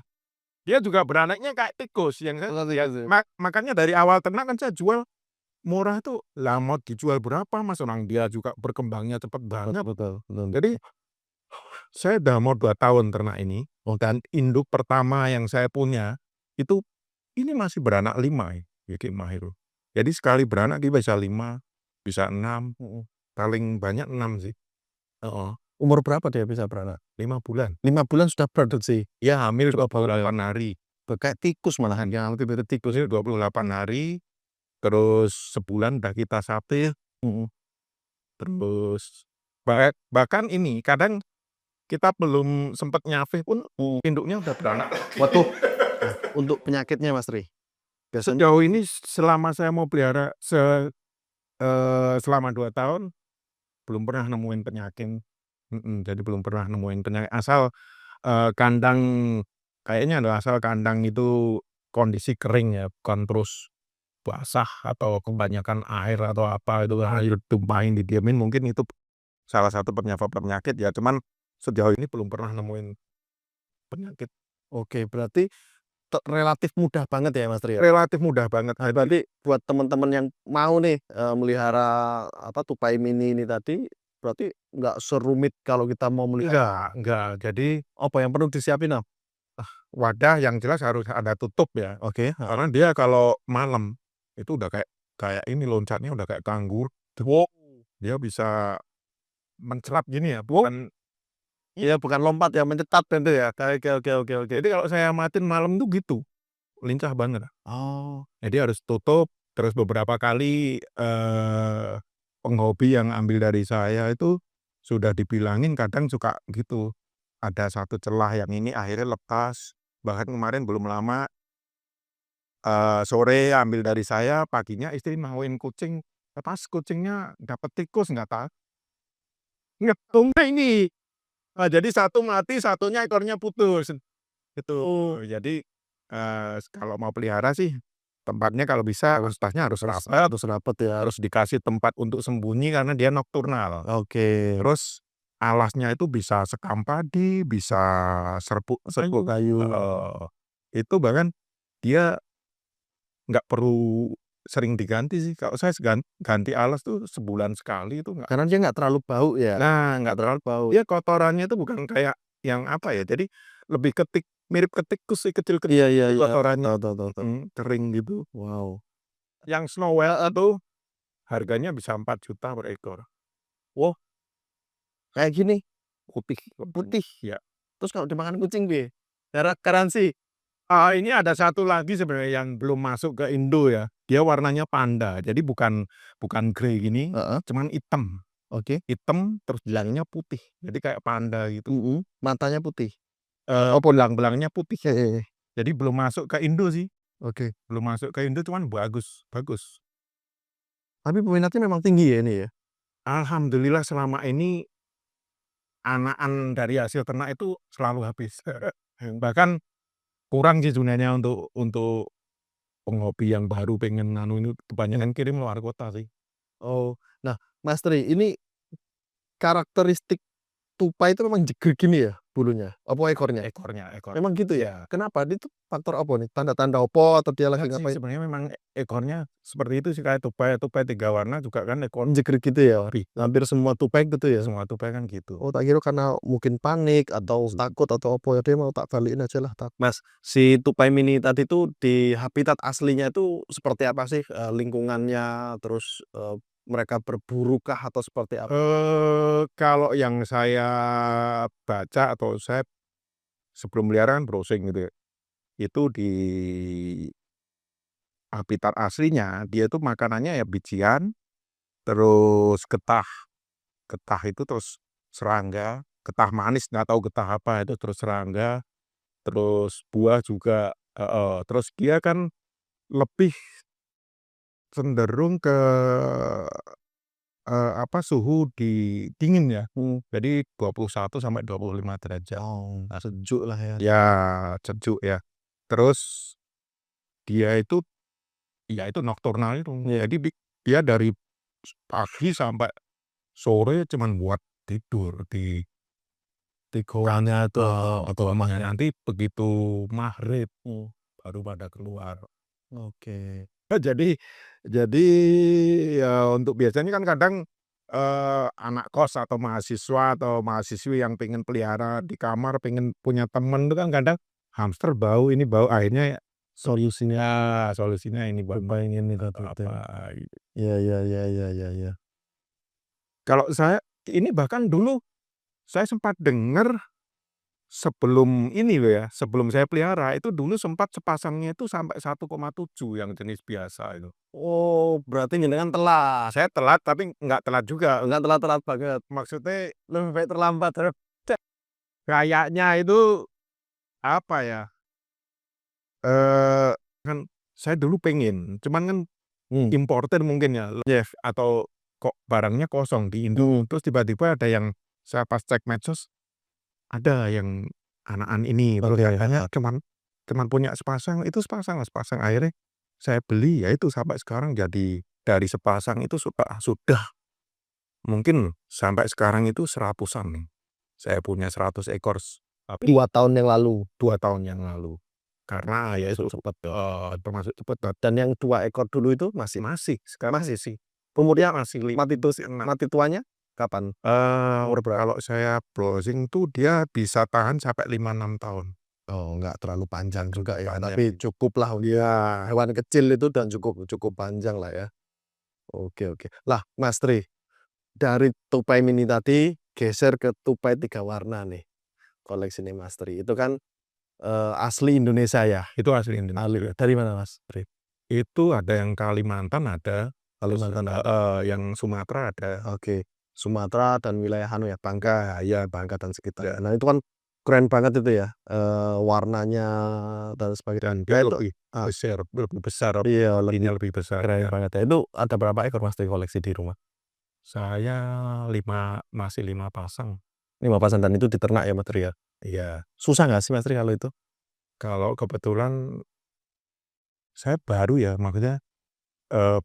dia juga beranaknya kayak tikus yang saya Oh, ya tikus ya? makanya dari awal ternak kan saya jual murah tuh, lah mau dijual berapa Mas, orang dia juga berkembangnya cepet banget. Betul, betul. Jadi saya udah mau 2 tahun ternak ini, dan induk pertama yang saya punya, itu ini masih beranak 5 ya, Ki Mahir. Jadi sekali beranak dia bisa 5, bisa 6, Mhm. paling banyak 6 sih. Heeh, Umur berapa dia bisa beranak? 5 bulan. 5 bulan sudah produksi? Ya hamil Coba ya? 28 hari. Kayak tikus malahan, yang lebih mirip tikus. Ini 28 hari, terus sebulan udah kita sapir, Mhm. terus bahkan ini kadang kita belum sempet nyapih pun induknya udah beranak. Waduh, untuk penyakitnya, Mas Ri? Biasanya Sejauh ini selama saya mau pelihara selama 2 tahun belum pernah nemuin penyakit. Jadi belum pernah nemuin penyakit asal, kandang kayaknya adalah asal kandang itu kondisi kering ya, bukan terus basah atau kebanyakan air atau apa itu air tumpahin didiemin mungkin itu salah satu penyebab penyakit ya, cuman sejauh ini belum pernah nemuin penyakit. oke, berarti relatif mudah banget ya, Mas Ri, ya? Relatif mudah banget. Nah, berarti buat teman-teman yang mau nih, melihara tupai mini ini tadi, berarti nggak serumit kalau kita mau melihara. Enggak. Jadi Apa yang perlu disiapin, Am? wadah yang jelas harus ada tutup ya, Oke, heeh. karena dia kalau malam itu udah kayak kayak ini loncatnya udah kayak kanggur. Wow, Dia bisa mencelat gini ya, Oh. bukan Iya, bukan lompat ya, mencetat itu ya? Oke. jadi kalau saya amatin malam tuh gitu, lincah banget. Oh. Jadi harus tutup, terus beberapa kali, penghobi yang ambil dari saya itu sudah dibilangin kadang suka gitu, ada satu celah yang ini akhirnya lepas, bahkan kemarin belum lama, sore ambil dari saya, paginya istri mauin kucing, pas kucingnya dapet tikus nggak tahu ngitungnya ini, jadi satu mati, satunya ekornya putus, gitu. Jadi, kalau mau pelihara sih tempatnya kalau bisa kapasitasnya harus rapat, Harus rapet ya? terus dikasih tempat untuk sembunyi karena dia nokturnal. Oke. Terus alasnya itu bisa sekam padi, bisa serbuk Serbuk kayu. heeh. Itu bahkan dia nggak perlu sering diganti sih, kalau saya ganti alas tuh sebulan sekali itu nggak. Karena dia nggak terlalu bau ya? Nah, nggak terlalu Bau. dia kotorannya itu bukan kayak yang apa ya, jadi lebih mirip ke tikus sih, kecil-kecil Iya. kotorannya, Tahu. kering gitu. Wow. Yang snow white itu harganya bisa 4 juta per ekor. Wow, kayak gini? Putih. Putih? Ya. Terus kalau dimakan kucing piye? Garansi? Ini ada satu lagi sebenarnya yang belum masuk ke Indo ya, dia warnanya panda, jadi bukan grey gini, Heeh. cuman hitam. Oke. Hitam terus belangnya putih, jadi kayak panda gitu. Matanya putih? Belang-belangnya putih. Heeh. Jadi belum masuk ke Indo sih, Oke. belum masuk ke Indo cuman bagus bagus. Tapi peminatnya memang tinggi ya ini ya? Alhamdulillah selama ini anakan dari hasil ternak itu selalu habis. Bahkan kurang sih sebenarnya untuk penghobi yang baru pengen nganu ini kebanyakan kirim luar kota sih. Oh. Nah, Mas Tri, ini karakteristik tupai itu memang jegrek gini ya bulunya? Apa ekornya? Ekor. Memang gitu ya? Ya. Kenapa? Itu faktor apa nih? Tanda-tanda apa atau dia lagi Enggak sih, ngapain? sebenarnya memang ekornya seperti itu sih, kayak tupai. Tupai 3 warna juga kan ekor Jegrek gitu ya? pi Hampir semua tupai gitu ya? semua tupai kan gitu. Oh, tak kira karena mungkin panik atau takut atau apa ya, dia mau tak balikin aja lah tak. Mas, si tupai mini tadi itu di habitat aslinya itu seperti apa sih, lingkungannya, terus, mereka berburukah atau seperti apa? Kalau yang saya baca atau saya sebelum melihara kan browsing gitu ya, itu di habitat aslinya dia tuh makanannya ya bijian, terus getah, getah itu terus serangga, getah manis nggak tahu getah apa itu, terus serangga, terus buah juga heeh, terus dia kan lebih cenderung ke, apa, suhu dingin ya, jadi 21 sampai 25 derajat. Oh, sejuk lah ya. Ya, sejuk ya. Terus dia itu, ya itu nokturnal itu. Iya. Jadi dia dari pagi sampai sore cuman buat tidur di goanya itu atau nanti begitu maghrib baru pada keluar. Oke. Jadi jadi ya untuk biasanya kan kadang, anak kos atau mahasiswa atau mahasiswi yang pengen pelihara di kamar, pengen punya temen itu kan kadang hamster bau, ini bau, akhirnya solusinya ini buat Tupai ini atau tadi itu. apa gitu. Iya. Kalau saya ini bahkan dulu saya sempat dengar sebelum ini loh ya, sebelum saya pelihara itu dulu sempat sepasangnya itu sampai 1,7 yang jenis biasa itu. Oh, berarti jenengan telat. Saya telat tapi nggak telat juga. Enggak telat-telat banget. Maksudnya Lebih baik terlambat. kayaknya itu apa ya, kan saya dulu pengen, cuman kan Hmm. importer mungkin ya, atau kok barangnya kosong di Indo, terus tiba-tiba ada yang saya pas cek medsos, ada yang anakan ini, terus Oke. katanya cuman punya sepasang, itu sepasang, akhirnya saya beli, ya itu sampai sekarang jadi dari sepasang itu sudah mungkin sampai sekarang itu seratusan. Saya punya 100 ekor tapi 2 tahun yang lalu. 2 tahun yang lalu. Karena ya itu Cepet. termasuk cepet Dan yang 2 ekor dulu itu masih sekarang masih sih? umurnya Umurnya masih mati tuanya kapan? Umur berapa? kalau saya browsing tuh dia bisa tahan sampai 5, 6 tahun. Oh, enggak terlalu panjang juga ya, Panjang. tapi cukup lah untuk hewan kecil itu dan cukup panjang lah ya. Oke. Lah, Mas Tri, dari tupai mini tadi geser ke tupai 3 warna nih, koleksi nih Mas Tri. Itu kan, asli Indonesia ya? Itu asli Indonesia. Dari mana Mas Tri? Itu ada yang Kalimantan ada, terus Kalimantan ada. yang Sumatera ada. Oke. Sumatera dan wilayah anu ya, Bangka. Ya, Bangka dan ya. sekitarnya. Nah itu kan keren banget itu ya, warnanya dan sebagainya. Dan Nah dia itu lebih besar, iya ininya lebih besar. keren Ya. banget ya. Itu ada berapa ekor Mas Tri koleksi di rumah? Saya masih 5 pasang. 5 pasang dan itu diternak ya Mas Tri ya? Iya. Susah nggak sih Mas Tri kalau itu? Kalau kebetulan saya baru ya, maksudnya,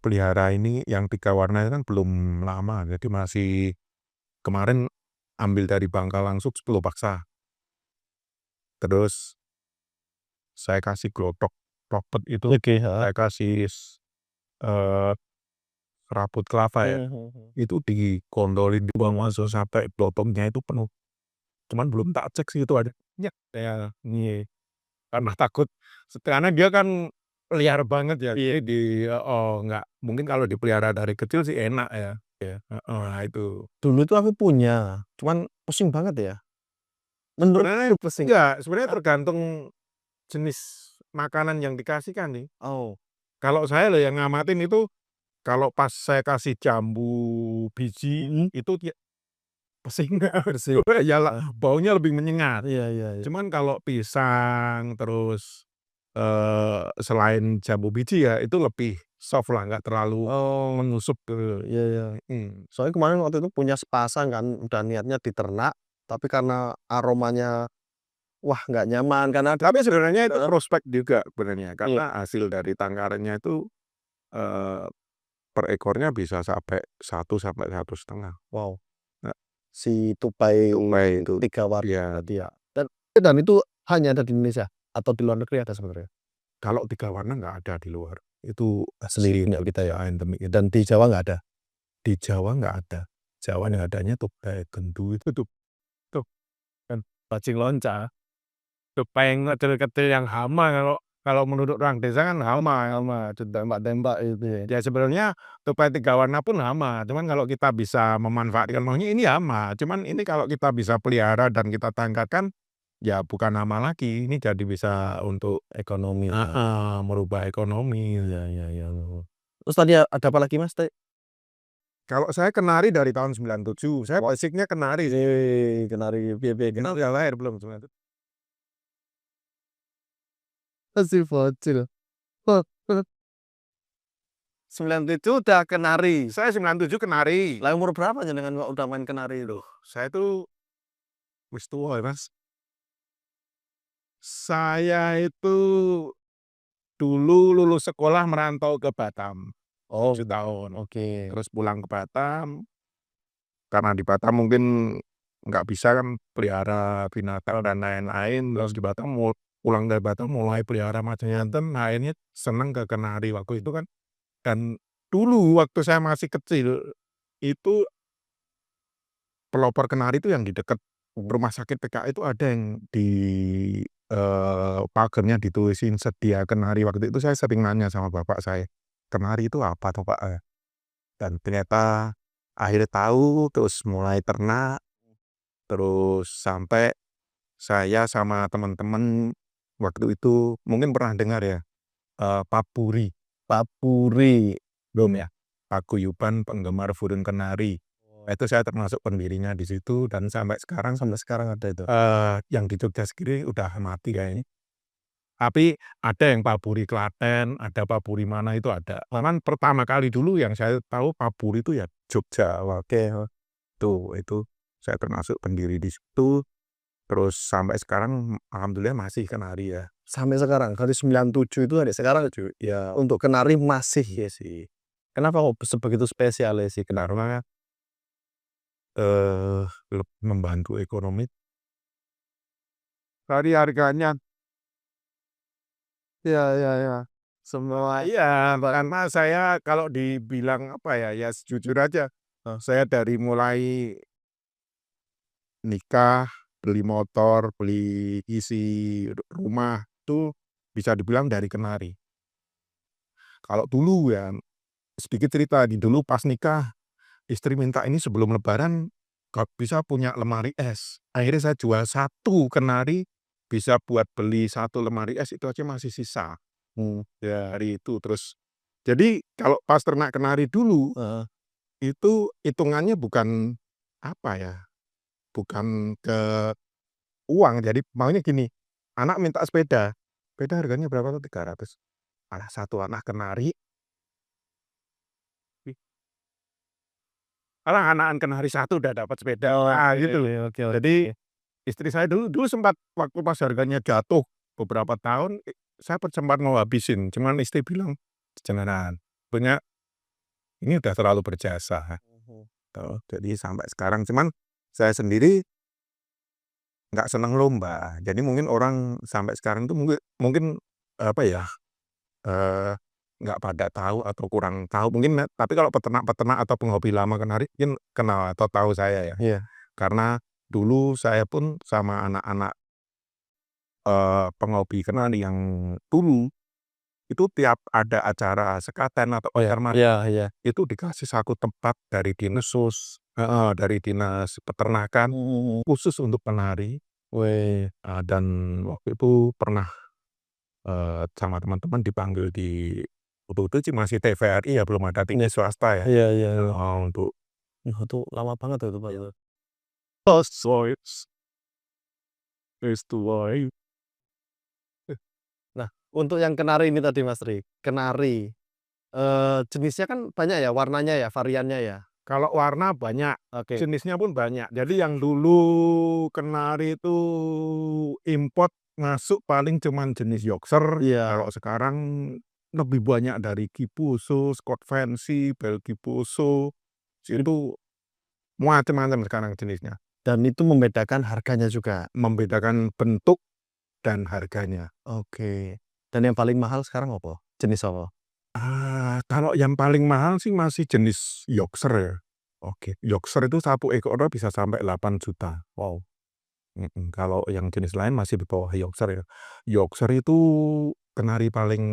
pelihara ini yang 3 warna itu kan belum lama, jadi masih kemarin ambil dari Bangka langsung 10 paksa. Terus saya kasih glotok, tokpet itu Oke, heeh. saya kasih eee, serabut kelapa ya, itu digondolin, dibuang masuk sampai glotoknya itu penuh. Cuman belum tak cek sih itu ada saya karena takut karena dia kan liar banget ya, jadi nggak mungkin kalau dipelihara dari kecil sih enak ya. Heeh, nah itu. Dulu itu aku punya, cuman pusing banget ya. Menurutku pusing. Sebenarnya tergantung jenis makanan yang dikasihkan nih. Oh. Kalau saya loh yang ngamatin itu, kalau pas saya kasih jambu biji, itu pusing Bersih. iyalah baunya lebih menyengat. Iya iya iya. Cuman kalau pisang terus, selain jambu biji ya itu lebih soft lah, nggak terlalu Oh, menusuk ke iya iya. Soalnya kemarin waktu itu punya sepasang kan, udah niatnya diternak, tapi karena aromanya, wah nggak nyaman karena ada tapi sebenarnya itu heeh, prospek juga sebenarnya, iya. karena hasil dari tangkarannya itu, eee, per ekornya bisa sampai 1 sampai 1,5. Wow, Nah, si tupai tupai itu 3 warna ya, tadi ya. Dan itu hanya ada di Indonesia atau di luar negeri ada sebenarnya? kalau 3 warna nggak ada di luar, itu Asli asli punya kita ya? Indonesia endemik. Dan di Jawa nggak ada? Di Jawa nggak ada, Jawa yang adanya tupai gendu itu tuh kan cacing lonca, tupai yang kecil-kecil yang hama kalau kalau menurut orang desa kan hama. Tembak-tembak itu ya? Ya sebenarnya tupai 3 warna pun hama, cuman kalau kita bisa memanfaatkan maksudnya ini hama, cuman ini kalau kita bisa pelihara dan kita tangkapkan, ya bukan hama lagi, ini jadi bisa untuk Ekonomi ya? merubah ekonomi. Iya iya iya. Terus tadi ada apa lagi Mas Kalau saya kenari dari tahun 97, saya basicnya kenari sih. Kenari piye piye Ini udah lahir belum 97? masih bocil. Wah, 97 udah kenari. Saya 97 kenari. Lah umur berapa jenengan kok udah main kenari itu? Saya tuh wis tua ya, Mas. Saya itu dulu lulus sekolah merantau ke Batam, Oh, 7 tahun. oke. Terus pulang ke Batam, karena di Batam mungkin nggak bisa kan pelihara binatang dan lain-lain, terus di Batam pulang dari Batam mulai pelihara macan jantan, akhirnya seneng ke kenari waktu itu kan. Dan dulu waktu saya masih kecil, itu pelopor kenari itu yang di dekat rumah sakit PKI itu ada yang di, pagernya ditulisin sedia kenari, waktu itu saya sering nanya sama bapak saya, "Kenari itu apa toh Pak?" Dan ternyata akhirnya tahu, terus mulai ternak, terus sampai saya sama teman-teman waktu itu mungkin pernah dengar ya, Papuri, Papuri. belum ya? Paguyuban Penggemar Burung Kenari. Oh, Itu saya termasuk pendirinya di situ dan sampai sekarang, sampai sekarang ada itu? yang di Jogja sendiri udah mati kayaknya. Tapi ada yang Papuri Klaten, ada Papuri mana itu ada. Cuman pertama kali dulu yang saya tahu Papuri itu ya Jogja waktu Oke, oh. itu saya termasuk pendiri di situ, terus sampai sekarang alhamdulillah masih kenari ya. Sampai sekarang dari 97 itu sampai sekarang ya untuk kenari masih ya sih. Kenapa kok sebegitu spesialnya sih kenari? Karena, membantu ekonomi dari harganya. Iya iya iya. Semua Iya, karena saya kalau dibilang apa ya, ya jujur aja, saya dari mulai nikah, beli motor, beli isi rumah, itu bisa dibilang dari kenari. Kalau dulu ya, sedikit cerita, dulu pas nikah, istri minta ini sebelum lebaran kalau bisa punya lemari es. Akhirnya saya jual 1 kenari, bisa buat beli 1 lemari es, itu aja masih sisa. Ya hari itu. Terus jadi kalau pas ternak kenari dulu, Heeh. itu hitungannya bukan, apa ya, bukan ke uang. Jadi maunya gini, anak minta sepeda, sepeda harganya berapa tuh? 300. Alah 1 anak kenari, alah anakan kenari 1 udah dapat sepeda. Oh, Gitu loh. oke Jadi oke. istri saya dulu sempat waktu pas harganya jatuh beberapa tahun, saya sempat mau habisin, cuman istri bilang, "Jangan, punya ini udah terlalu berjasa." Mhm. Tuh, jadi sampai sekarang. Cuman saya sendiri nggak seneng lomba. Jadi mungkin orang sampai sekarang tuh mungkin mungkin, apa ya, eee, nggak pada tahu atau kurang tahu mungkin tapi kalau peternak-peternak atau penghobi lama kenari mungkin kenal atau tahu saya ya. Iya. Karena dulu saya pun sama anak-anak, penghobi kenari yang dulu, itu tiap ada acara sekaten atau Oh ya, Kermas, iya iya. itu dikasih 1 tempat dari dinas heeh, dari dinas peternakan Mhm. khusus untuk penari, Wih. dan waktu itu pernah, sama teman-teman dipanggil di waktu itu sih masih TVRI ya, belum ada TV Iya. swasta ya, Iya iya iya. untuk Wah, itu lama banget tuh itu, Pak, itu. so it's the life. Nah, untuk yang kenari ini tadi, Mas Ri, kenari, jenisnya kan banyak ya, warnanya ya, variannya ya? Kalau warna banyak, Oke. jenisnya pun banyak. Jadi yang dulu kenari itu import masuk paling cuman jenis Yorkshire, Iya. kalau sekarang lebih banyak dari Gipuso, Scott Fancy, Belgiposo, itu macam-macam sekarang jenisnya. Dan itu membedakan harganya juga? Membedakan bentuk dan harganya. Oke. Dan yang paling mahal sekarang apa? Jenis apa? Kalau yang paling mahal sih masih jenis Yorkshire ya. Oke, Yorkshire itu 1 ekornya bisa sampai 8 juta. Wow. Kalau yang jenis lain masih di bawah Yorkshire ya. Yorkshire itu kenari paling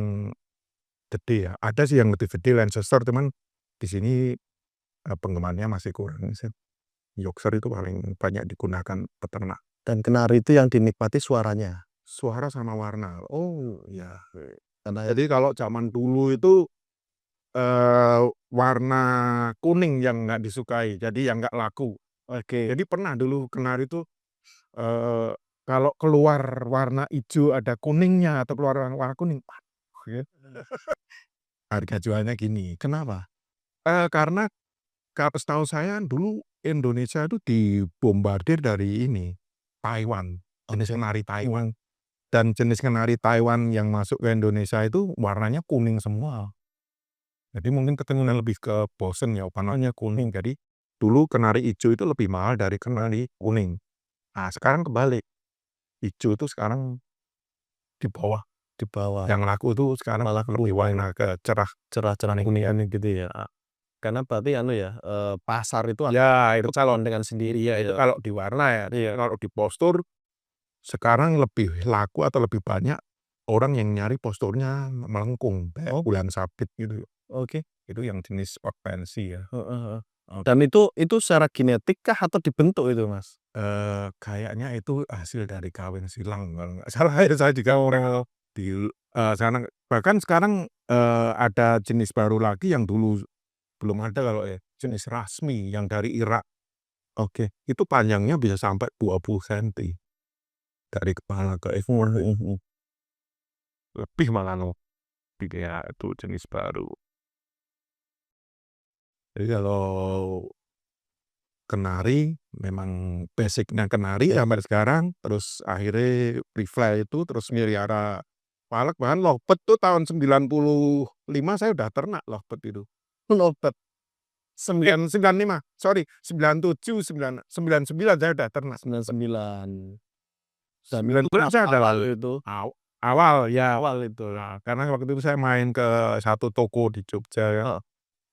gede ya. Ada sih yang lebih gede Lancaster, cuman di sini, penggemarnya masih kurang sih. Yorkshire itu paling banyak digunakan peternak. Dan kenari itu yang dinikmati suaranya? Suara sama warna. Oh, Ya. karena Jadi kalau zaman dulu itu, warna kuning yang nggak disukai, jadi yang nggak laku. oke. Jadi pernah dulu kenari itu, eee, kalau keluar warna ijo ada kuningnya atau keluar warna kuning, waduh ya, harga jualnya gini. Kenapa? Karena kalau setahu saya dulu Indonesia itu dibombardir dari ini, Taiwan, jenis Oke. kenari Taiwan. Dan jenis kenari Taiwan yang masuk ke Indonesia itu warnanya kuning semua. Jadi mungkin kecenderungan lebih ke bosen ya, warnanya kuning. Jadi dulu kenari ijo itu lebih mahal dari kenari kuning. Nah sekarang kebalik, ijo itu sekarang di bawah, Di bawah, yang laku itu sekarang malah lebih warna ke cerah. cerah-cerah kuningan gitu ya? Karena berarti anu ya, pasar itu Ya itu kalau dengan sendiri ya itu ya? kalau di warna ya, Iya. kalau di postur sekarang lebih laku atau lebih banyak orang yang nyari posturnya melengkung, kayak Oh, bulan sabit gitu. oke. Itu yang jenis orpensi ya. Heeh heeh. Dan itu secara genetik kah atau dibentuk itu, Mas? Kayaknya itu hasil dari kawin silang kalau nggak salah ya, saya juga kurang sana bahkan sekarang, ada jenis baru lagi yang dulu belum ada kalau ya, jenis rasmi yang dari Irak. Oke. Itu panjangnya bisa sampai 20 senti dari kepala ke ekor, Mhm mhm. lebih malah loh. Ya itu jenis baru. Jadi kalau kenari, memang basic-nya kenari sampai sekarang, terus akhirnya reply itu, terus melihara palek, bahkan lovebird tuh tahun 95 saya udah ternak lovebird itu. Lovebird 95, sorry, 97, 99 saya udah ternak. 99. Dan itu 99 pas saya udah awal itu awal, ya awal itu. Nah, karena waktu itu saya main ke satu toko di Jogja ya, heeh,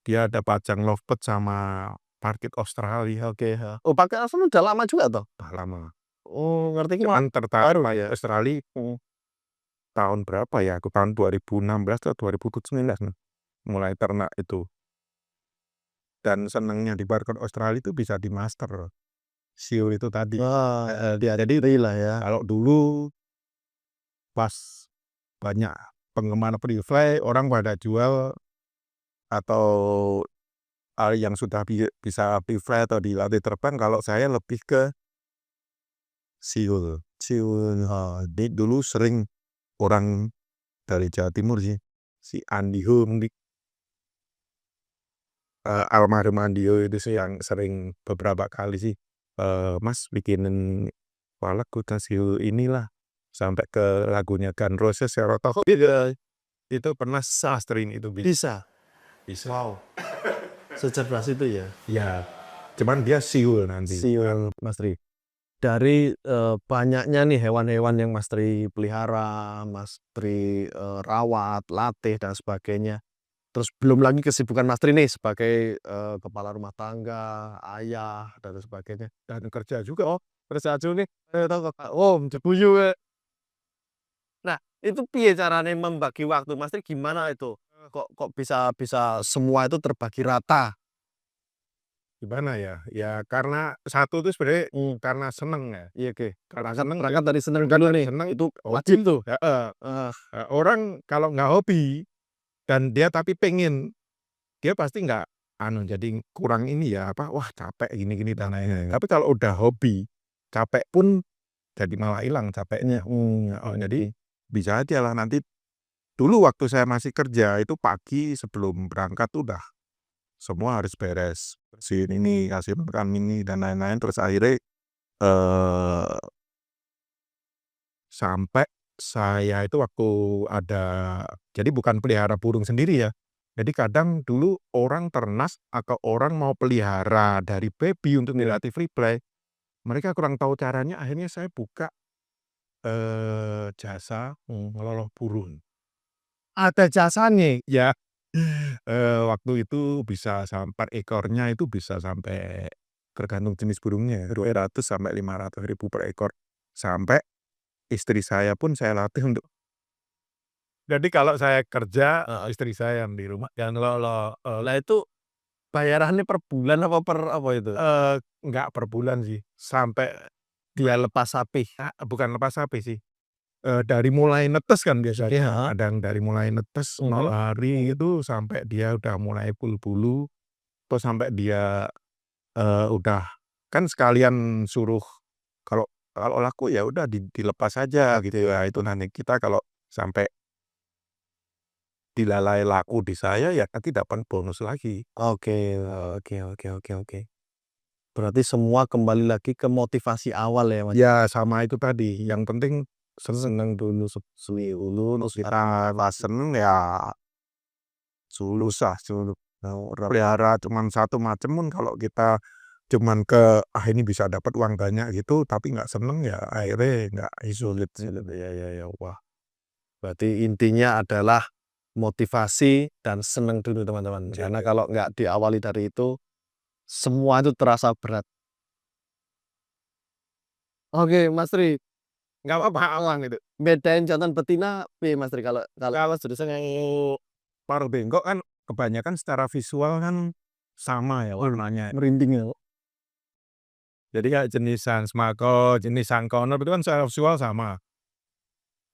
dia ada pajang lovebird sama parkit Australia, oke, heeh. Oh, pakai Arsenal udah lama juga toh? udah lama. Oh, ngerti ki Cuman tertarik baru main ya? Australia Mhm. tahun berapa ya, aku tahun 2016 atau 2019 nih, mulai ternak itu. dan senangnya di parkir Australia itu bisa di-master siul itu tadi. Wah, diajari lah ya. Kalau dulu pas banyak penggemar free fly, orang pada jual atau yang sudah bisa free fly atau dilatih terbang, kalau saya lebih ke siul. Siul. Dulu sering orang dari Jawa Timur sih, si Andi Hum almarhum Andio itu sih yang sering beberapa kali sih, "Mas bikinin kolak udah siul inilah," sampai ke lagunya Guns N' Roses ya Roto itu pernah sastra itu Bisa? bisa. Wow. Secerdas itu ya? Ya, cuman dia siul nanti. Siul, Mas Tri. Dari, banyaknya nih hewan-hewan yang Mas Tri pelihara, Mas Tri, rawat, latih, dan sebagainya. Terus belum lagi kesibukan Mas Tri nih sebagai, kepala rumah tangga, ayah, dan sebagainya. Dan kerja juga. Oh, kerja juga nih, tahu Kakak, oh jebuyu ya. Nah, itu piye carane membagi waktu Mas Tri gimana itu? Kok bisa bisa semua itu terbagi rata? Gimana ya, ya karena satu tuh sebenarnya Mmm, karena seneng ya, iya oke. karena Berangkat seneng berangkat dari seneng berangkat dulu dari nih, seneng itu hobi wajib tuh. heeh, Heeh, orang kalau nggak hobi dan dia tapi pengen, dia pasti nggak jadi kurang ini ya, apa, wah capek gini-gini dan lain-lain. Tapi kalau udah hobi, capek pun jadi malah hilang capeknya. Jadi oke. bisa aja lah nanti dulu waktu saya masih kerja itu pagi sebelum berangkat udah semua harus beres, bersihin ini, kasih makan ini dan lain-lain, terus akhirnya, eee, sampai saya itu waktu ada jadi bukan pelihara burung sendiri ya. Jadi kadang dulu orang ternas atau orang mau pelihara dari baby untuk Iya. dilatih free play, mereka kurang tahu caranya, akhirnya saya buka, jasa ngelola burung. Ada jasanya? Ya, waktu itu bisa per ekornya itu bisa sampai tergantung jenis burungnya, 200 sampai 500.000 per ekor. Sampai istri saya pun saya latih untuk jadi kalau saya kerja, Heeh. istri saya yang di rumah yang ngelolo, Lah itu bayarannya per bulan apa per apa itu? nggak per bulan sih, sampai Dia lepas sapi? bukan lepas sapi sih, dari mulai netes kan Iya, biasanya, heeh. ada yang dari mulai netes 0 Mhm. hari itu sampai dia udah mulai bulu-bulu, terus sampai dia udah kan sekalian suruh kalau kalau laku ya udah dilepas aja gitu ya, itu nanti kita kalau sampai dilalai laku di saya ya nanti dapat bonus lagi. Oke oke oke oke oke. Berarti semua kembali lagi ke motivasi awal ya, Mas? Ya sama itu tadi, yang penting seneng. Seneng dulu dulu Terus terus kita pas seneng ya susah suruh pelihara cuman satu macem pun kalau kita cuman ini bisa dapat uang banyak gitu, tapi nggak seneng ya akhirnya nggak sulit gitu. sulit, ya ya ya. Wah, berarti intinya adalah motivasi dan seneng dulu teman-teman, Iya, karena kalau nggak diawali dari itu, semua itu terasa berat. Oke, Mas Tri, nggak apa-apa aman itu. bedain jantan betina piye Mas Tri kalau kalau Kalau jurusan yang paruh bengkok kan kebanyakan secara visual kan sama ya warnanya. merinding ya? Jadi kayak jenisan Smako, jenisan Conner itu kan secara visual sama.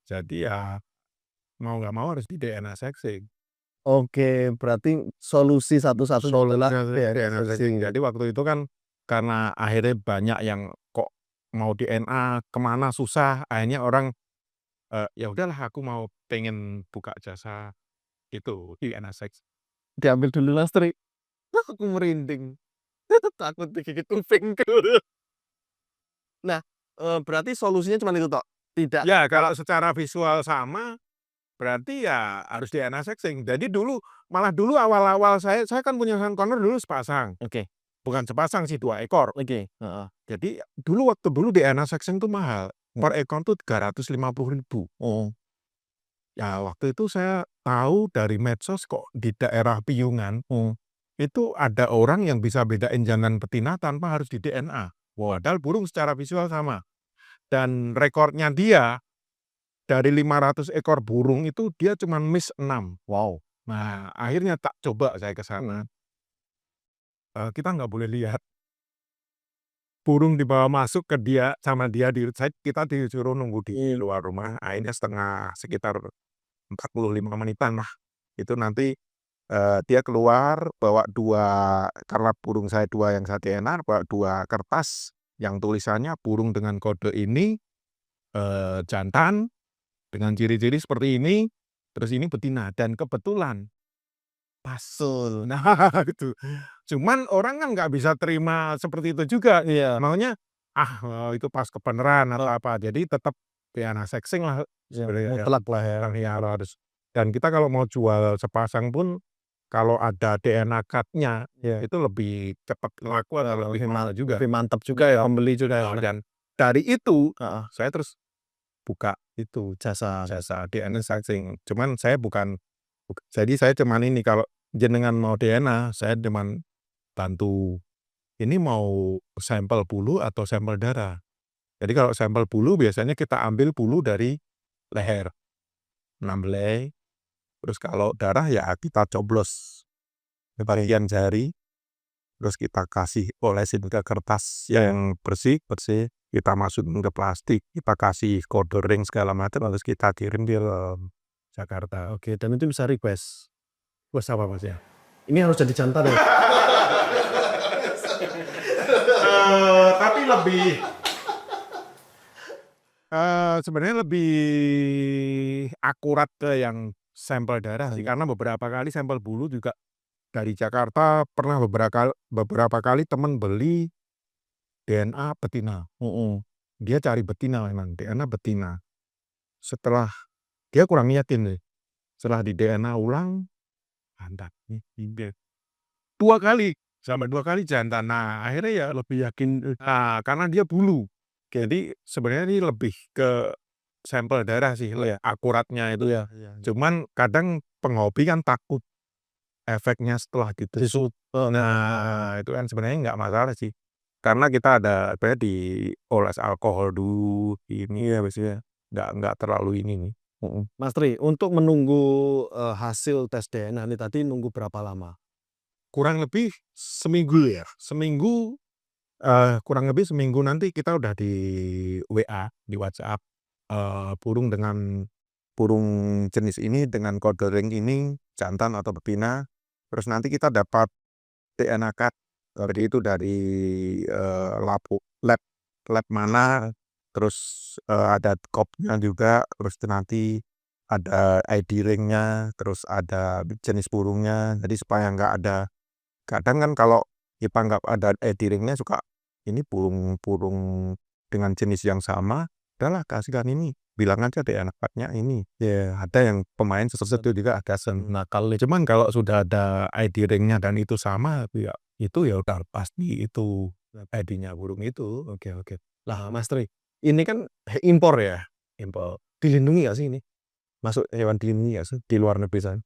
Jadi ya mau nggak mau harus di DNA sexing. Oke, berarti solusi satu-satunya adalah DNA sexing. Jadi waktu itu kan karena akhirnya banyak yang kok mau DNA kemana susah, akhirnya orang, ya udahlah aku mau pengen buka jasa itu DNA sex. diambil dulu Mas Tri. Aku merinding, takut digigit kuping. Nah, berarti solusinya cuman itu tok? Tidak Ya kalau secara visual sama, berarti ya harus DNA sexing. Jadi dulu malah dulu awal-awal saya kan punya Sun Conner dulu sepasang, oke bukan sepasang sih 2 ekor. oke, heeh. Jadi dulu DNA sexing tuh mahal, per ekor tuh 350.000. Oh, Ya waktu itu saya tahu dari medsos kok di daerah Piyungan, itu ada orang yang bisa bedain jantan betina tanpa harus di DNA. Padahal burung secara visual sama. Dan rekornya dia, dari 500 ekor burung itu dia cuma miss 6. wow. Nah, akhirnya tak coba saya ke sana. kita nggak boleh lihat burung dibawa masuk ke dia sama dia kita disuruh nunggu di luar rumah, akhirnya sekitar 45 menitan lah. Itu nanti, dia keluar bawa 2 karena burung saya 2 yang saya DNA, bawa 2 kertas yang tulisannya burung dengan kode ini, jantan dengan ciri-ciri seperti ini, terus ini betina dan kebetulan pas. Nah itu. Cuman orang kan nggak bisa terima seperti itu juga. Iya. Maunya, itu pas kebenaran atau apa. Jadi tetap DNA sexing lah Ya, sebenarnya ya. mutlak lah ya. Iya harus. Dan kita kalau mau jual sepasang pun, kalau ada DNA card-nya Iya. itu lebih cepat laku atau lebih mahal juga. Lebih mantap juga ya pembeli juga ya. Dan dari itu Heeh. saya terus buka Itu jasa. DNA sexing. Cuman saya jadi saya cuman ini, kalau jenengan mau DNA, saya cuman bantu, ini mau sampel bulu atau sampel darah. Jadi kalau sampel bulu biasanya kita ambil bulu dari leher, 6 helai, terus kalau darah ya kita coblos ke bagian jari, terus kita kasih olesin ke kertas yang bersih, kita masukin ke plastik, kita kasih kode ring segala macam, terus kita kirim ke Jakarta. Oke, dan itu bisa request. Request apa Mas ya? Ini harus jadi jantan ya? Tapi lebih sebenarnya lebih akurat ke yang sampel darah sih, karena beberapa kali sampel bulu juga dari Jakarta pernah beberapa kali temen beli DNA betina. Dia cari betina memang, DNA betina. Setelah dia kurang yakin deh, setelah di DNA ulang, jantan. 2 kali, sampai 2 kali jantan. Nah, akhirnya ya lebih yakin, karena dia bulu. Jadi sebenarnya ini lebih ke sampel darah sih, akuratnya itu ya. Cuman kadang penghobi kan takut efeknya setelah ditusuk. Nah, itu kan sebenarnya nggak masalah sih. Karena kita ada dioles alkohol dulu, ini ya biasanya nggak terlalu ini nih. Mas Tri, untuk menunggu, hasil tes DNA ini tadi nunggu berapa lama? Kurang lebih seminggu ya, kurang lebih seminggu nanti kita udah di WA, di WhatsApp, burung jenis ini dengan kode ring ini jantan atau betina, terus nanti kita dapat DNA card, jadi itu dari, lab mana, terus, ada kopnya juga, terus nanti ada ID ring-nya, terus ada jenis burungnya, jadi supaya nggak ada. Kadang kan kalau kita nggak ada ID ring-nya suka, ini burung dengan jenis yang sama, udahlah kasihkan ini, bilang aja DNA card-nya ini. Ya ada yang pemain seperti itu juga ada Nakal nih. cuman kalau sudah ada ID ring-nya dan itu sama, itu ya udah pasti itu ID-nya burung itu. Oke. Lah Mas Tri, ini kan impor ya? Impor. Dilindungi nggak sih ini? Masuk hewan dilindungi nggak sih di luar negeri sana?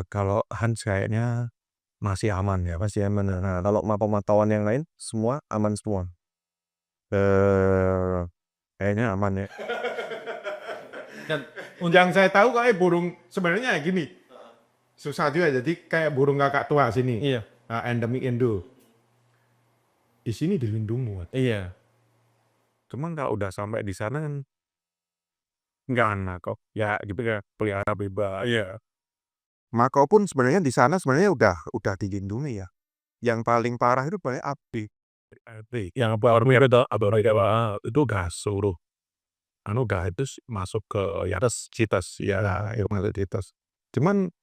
Kalau Hans kayaknya masih aman ya. Masih aman ya? Nah, kalau pemantauan yang lain semua aman semua? Kayaknya aman ya. Dan yang saya tahu kayak burung sebenarnya gini, susah juga, jadi kayak burung kakak tua sini, Iya. endemik Indo. Di sini dilindungi, Mas. Iya. Cuman kalau udah sampai di sana kan nggak enak kok. Ya gitu ya, pelihara bebas. Iya. Makau pun sebenarnya di sana sebenarnya udah dilindungi ya. Yang paling parah itu paling abdi. Yang itu gas suruh. Gas itu masuk ke citas ya, masuk citas. Cuman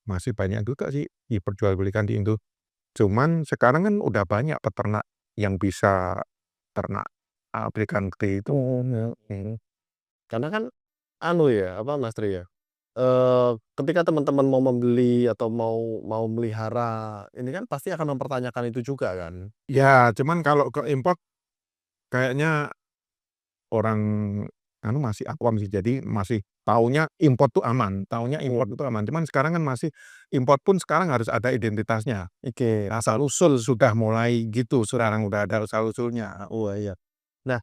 masih banyak juga sih diperjualbelikan di Indo. Cuman sekarang kan udah banyak peternak yang bisa ternak African Grey itu. Karena kan ya, apa Mas Tri ya, ketika teman-teman mau membeli atau mau melihara, ini kan pasti akan mempertanyakan itu juga kan? Ya, cuman kalau ke import kayaknya orang masih awam sih. Jadi masih taunya import tuh aman, import itu aman. Cuman sekarang kan masih import pun sekarang harus ada identitasnya. Oke. Asal-usul sudah mulai gitu, sekarang udah ada asal-usulnya. Iya. Nah,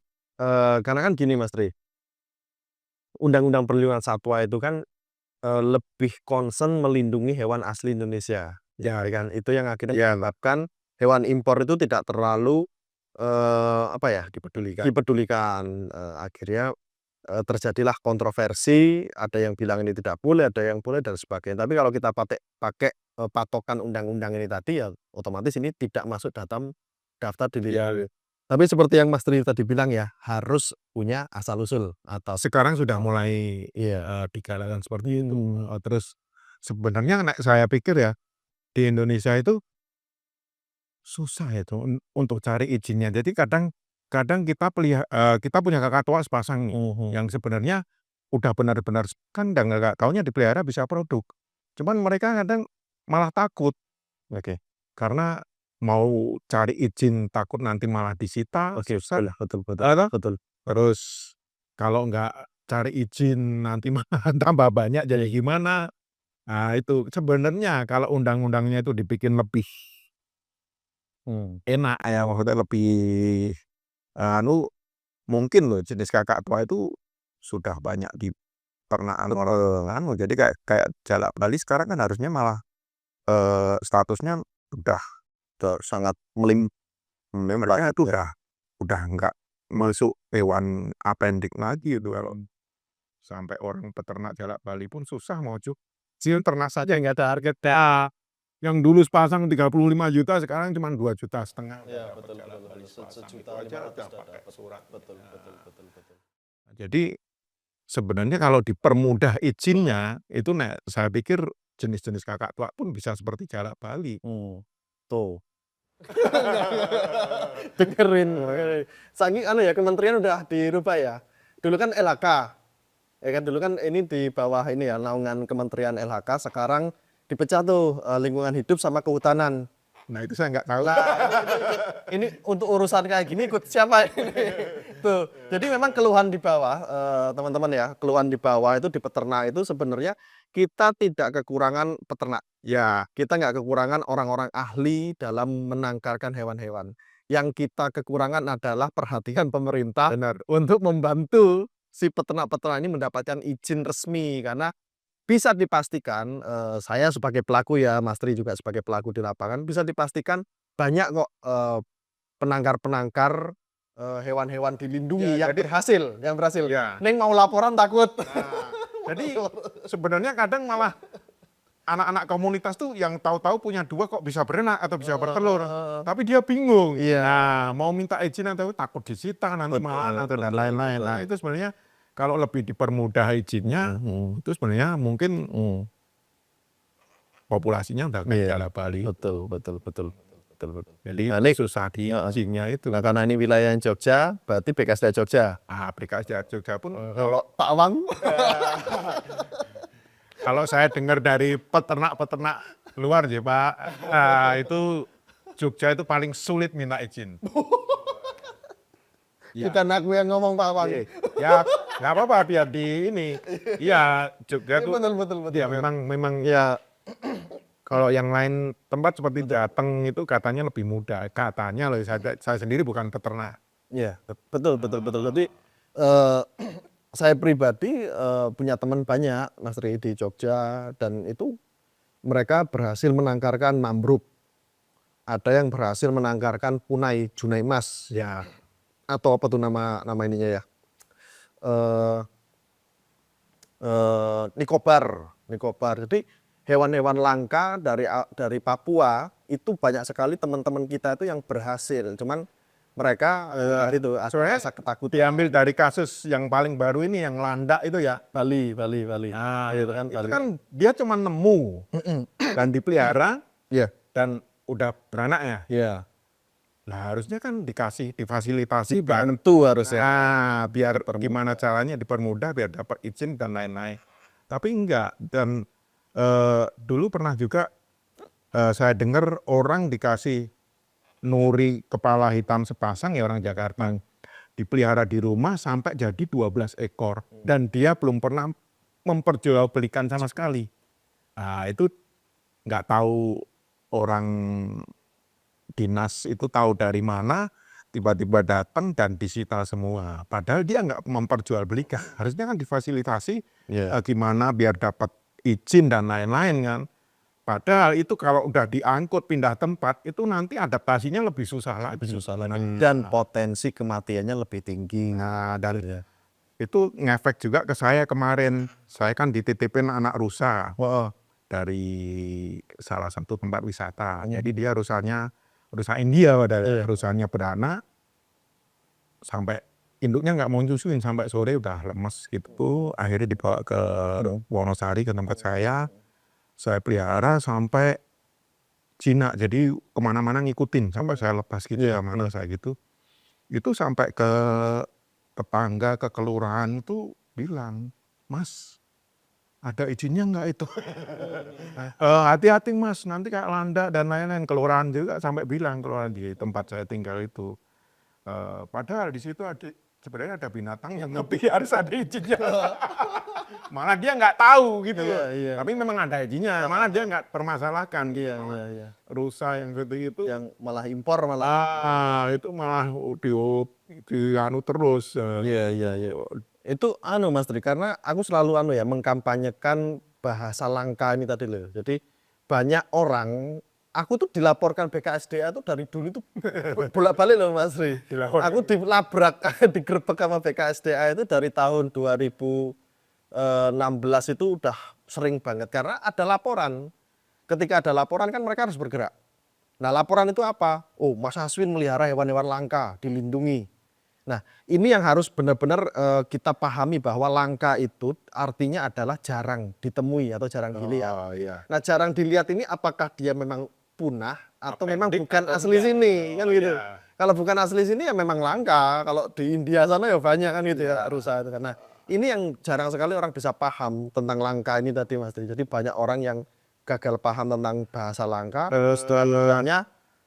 karena kan gini Mas Tri, Undang-Undang Perlindungan Satwa itu kan, lebih concern melindungi hewan asli Indonesia. Ya kan, itu yang akhirnya Ya. menyebabkan hewan impor itu tidak terlalu, apa ya, dipedulikan, akhirnya, terjadilah kontroversi, ada yang bilang ini tidak boleh, ada yang boleh dan sebagainya. Tapi kalau kita pakai, patokan undang-undang ini tadi ya otomatis ini tidak masuk dalam daftar dilindungi. Tapi seperti yang Mas Tri tadi bilang ya, harus punya asal-usul atau Sekarang sudah mulai iya, digalakkan seperti itu. Terus sebenarnya saya pikir ya, di Indonesia itu susah itu untuk cari izinnya. Jadi kadang kadang kita punya kakak tua sepasang nih, yang sebenarnya udah benar-benar kan nggak taunya dipelihara bisa produk. Cuman mereka kadang malah takut, oke karena mau cari izin takut nanti malah disita, oke, susah. betul betul Toh? betul. Terus kalau nggak cari izin nanti malah tambah banyak jadi gimana. Nah itu sebenarnya kalau undang-undangnya itu dibikin lebih enak ya, maksudnya lebih, mungkin loh jenis kakak tua itu sudah banyak di ternak jadi kayak kayak jalak bali sekarang kan harusnya malah, statusnya udah Sangat mereka itu udah nggak masuk hewan apendik lagi itu kalau sampai orang peternak jalak bali pun susah mau ternak saja nggak ada harga yang dulu sepasang 35 juta sekarang cuma 2,5 juta Iya, udah dapat betul jalak betul bali betul. sepasang. Itu Sejuta aja 500 udah sudah pakai dapat. surat. Betul Ya. betul betul betul. Jadi sebenarnya kalau dipermudah izinnya itu saya pikir jenis-jenis kakak tua pun bisa seperti jalak bali. Tuh. Dengerin, makanya. Saking anu ya, kementerian udah dirubah ya. Dulu kan LHK, ya kan dulu kan ini di bawah ini ya, naungan Kementerian LHK, sekarang dipecah tuh, lingkungan hidup sama kehutanan. Nah itu saya nggak tahu. Nah, ini untuk urusan kayak gini ikut siapa ini? Tuh. Jadi memang keluhan di bawah, teman-teman ya, keluhan di bawah itu di peternak itu sebenarnya kita tidak kekurangan peternak. Ya, Kita nggak kekurangan orang-orang ahli dalam menangkarkan hewan-hewan. Yang kita kekurangan adalah perhatian pemerintah benar. untuk membantu si peternak-peternak ini mendapatkan izin resmi. Karena bisa dipastikan, saya sebagai pelaku ya, Mas Tri juga sebagai pelaku di lapangan, bisa dipastikan banyak kok, penangkar-penangkar, hewan-hewan dilindungi Ya, yang berhasil. ya. Neng mau laporan takut. Jadi sebenarnya kadang malah anak-anak komunitas tuh yang tahu-tahu punya 2 kok bisa berenak atau bisa bertelur, tapi dia bingung. Iya. Nah, mau minta izin atau takut disita nanti malah atau dan lain-lain. Nah, itu sebenarnya kalau lebih dipermudah izinnya, itu sebenarnya mungkin populasinya udah kayak Iya. jalak bali. Betul. Jadi Nah, ini susah di izinnya itu. Nah, karena ini wilayah Jogja, berarti BKSDA Jogja. Aplikasi Jogja pun Kalau Pawang, kalau saya dengar dari peternak-peternak luar sih Pak, itu Jogja itu paling sulit minta izin. Ya. bukan aku yang ngomong Pawang. Ya nggak apa-apa biar di ini. Iya Jogja tuh. Betul. Ya memang ya kalau yang lain tempat seperti Jateng itu katanya lebih mudah. Katanya loh saya sendiri bukan peternak. Iya, betul. Jadi saya pribadi punya teman banyak, Mas Tri, di Jogja, dan itu mereka berhasil menangkarkan mambruk. Ada yang berhasil menangkarkan punai junaimas, Ya. atau apa tuh nama ininya ya? Nikobar. Jadi hewan-hewan langka dari Papua itu banyak sekali teman-teman kita itu yang berhasil. Cuman mereka itu Sebenarnya rasa ketakutan. diambil dari kasus yang paling baru ini yang landak itu ya. Bali. Nah, Itu kan itu Bali. kan dia cuma nemu dan dipelihara Iya. dan udah beranak ya. Iya. Nah harusnya kan difasilitasi Bantu harusnya. biar gimana caranya dipermudah biar dapat izin dan lain-lain. Tapi enggak. Dan dulu pernah juga saya dengar orang dikasih nuri kepala hitam sepasang ya orang Jakarta. Dipelihara di rumah sampai jadi 12 ekor. Dan dia belum pernah memperjualbelikan sama sekali. Nah itu nggak tahu orang dinas itu tahu dari mana, tiba-tiba datang dan disita semua. Padahal dia nggak memperjualbelikan. Harusnya kan difasilitasi Iya. gimana biar dapat izin dan lain-lain kan. Padahal itu kalau udah diangkut pindah tempat, itu nanti adaptasinya lebih susah lagi. Dan potensi kematiannya lebih tinggi. Nah, dan Ya. itu ngefek juga ke saya kemarin. Saya kan dititipin anak rusa Wah, dari salah satu tempat wisata. Jadi dia rusa India, padahal rusanya beranak, sampai induknya nggak mau nyusuin, sampai sore udah lemes gitu. Akhirnya dibawa ke Wonosari, ke tempat saya pelihara sampai Cina. Jadi kemana-mana ngikutin sampai saya lepas gitu, kemana saya gitu. Itu sampai ke tetangga, ke kelurahan itu bilang, "Mas, ada izinnya nggak itu?" Hati-hati Mas, nanti kayak landak dan lain-lain. Kelurahan juga sampai bilang, kelurahan di tempat saya tinggal itu. Padahal di situ sebenarnya ada binatang yang lebih harus ada izinnya. Malah dia nggak tahu gitu loh. Tapi memang ada izinnya, malah dia nggak permasalahkan. Rusa yang seperti itu. Yang malah impor malah. Itu malah dianu terus. Iya. Itu Mas Tri, karena aku selalu mengkampanyekan bahasa langka ini tadi loh. Jadi banyak orang, aku tuh dilaporkan BKSDA tuh dari dulu tuh bolak-balik loh Mas Tri. Aku dilabrak, digerebek sama BKSDA itu dari tahun 2016 itu udah sering banget. Karena ada laporan. Ketika ada laporan kan mereka harus bergerak. Nah laporan itu apa? Oh Mas Aswin melihara hewan-hewan langka, dilindungi. Nah ini yang harus benar-benar kita pahami bahwa langka itu artinya adalah jarang ditemui atau jarang dilihat. Nah jarang dilihat ini apakah dia memang punah atau memang bukan asli sini kan gitu. Kalau bukan asli sini ya memang langka. Kalau di India sana ya banyak kan gitu ya rusa itu. Karena ini yang jarang sekali orang bisa paham tentang langka ini tadi Mas Tri. Jadi banyak orang yang gagal paham tentang bahasa langka, terus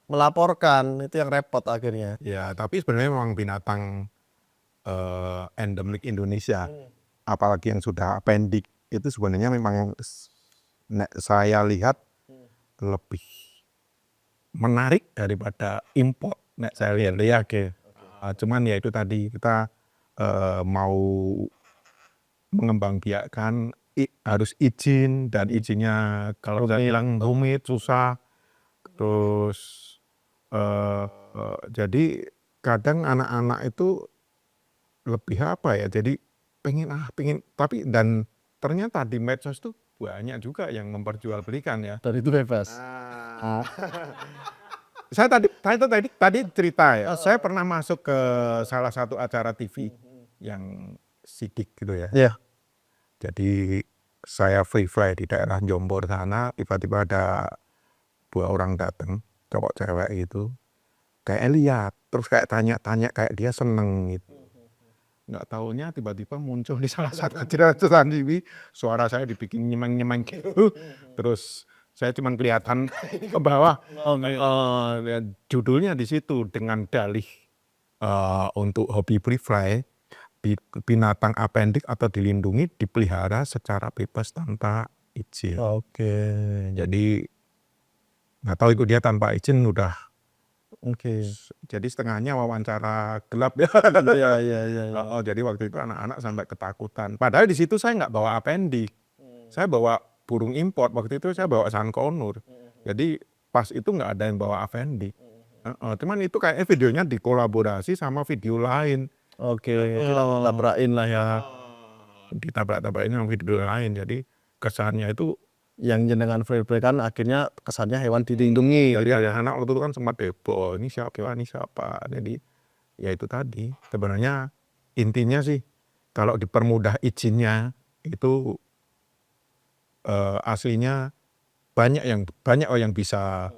melaporkan, itu yang repot akhirnya. Ya, tapi sebenarnya memang binatang endemik Indonesia, apalagi yang sudah apendik, itu sebenarnya memang saya lihat lebih menarik daripada impor. Saya lihat ya, cuman ya itu tadi kita mau mengembangbiakkan harus izin, dan izinnya kalau saya bilang rumit, susah. Terus jadi kadang anak-anak itu lebih apa ya, jadi pengen tapi dan ternyata di medsos tuh banyak juga yang memperjualbelikan ya. Dan itu bebas. Saya tadi cerita ya, saya pernah masuk ke salah satu acara TV yang sidik gitu ya. Jadi saya free fly di daerah Jombor sana, tiba-tiba ada 2 orang datang, cowok cewek itu, kayak lihat, terus kayak tanya-tanya, kayak dia seneng gitu. Nggak taunya tiba-tiba muncul di salah satu acara TV, suara saya dibikin nyemeng-nyemeng gitu, terus saya cuma kelihatan ke bawah. Judulnya di situ dengan dalih untuk hobi free fly, binatang apendik atau dilindungi dipelihara secara bebas tanpa izin. Jadi nggak tahu itu dia tanpa izin udah. Jadi setengahnya wawancara gelap ya. Jadi waktu itu anak-anak sampai ketakutan. Padahal di situ saya nggak bawa apendik, saya bawa burung import. Waktu itu saya bawa sankonur. Jadi pas itu nggak ada yang bawa apendik. Cuman itu kayaknya videonya dikolaborasi sama video lain. Tabrakin lah ya. Ditabrak-tabrakin sama video lain. Jadi kesannya itu yang jenengan free play kan akhirnya kesannya hewan dilindungi. Jadi anak waktu itu kan sempat heboh, ini siapa. Jadi ya itu tadi, sebenarnya intinya sih kalau dipermudah izinnya itu aslinya banyak yang bisa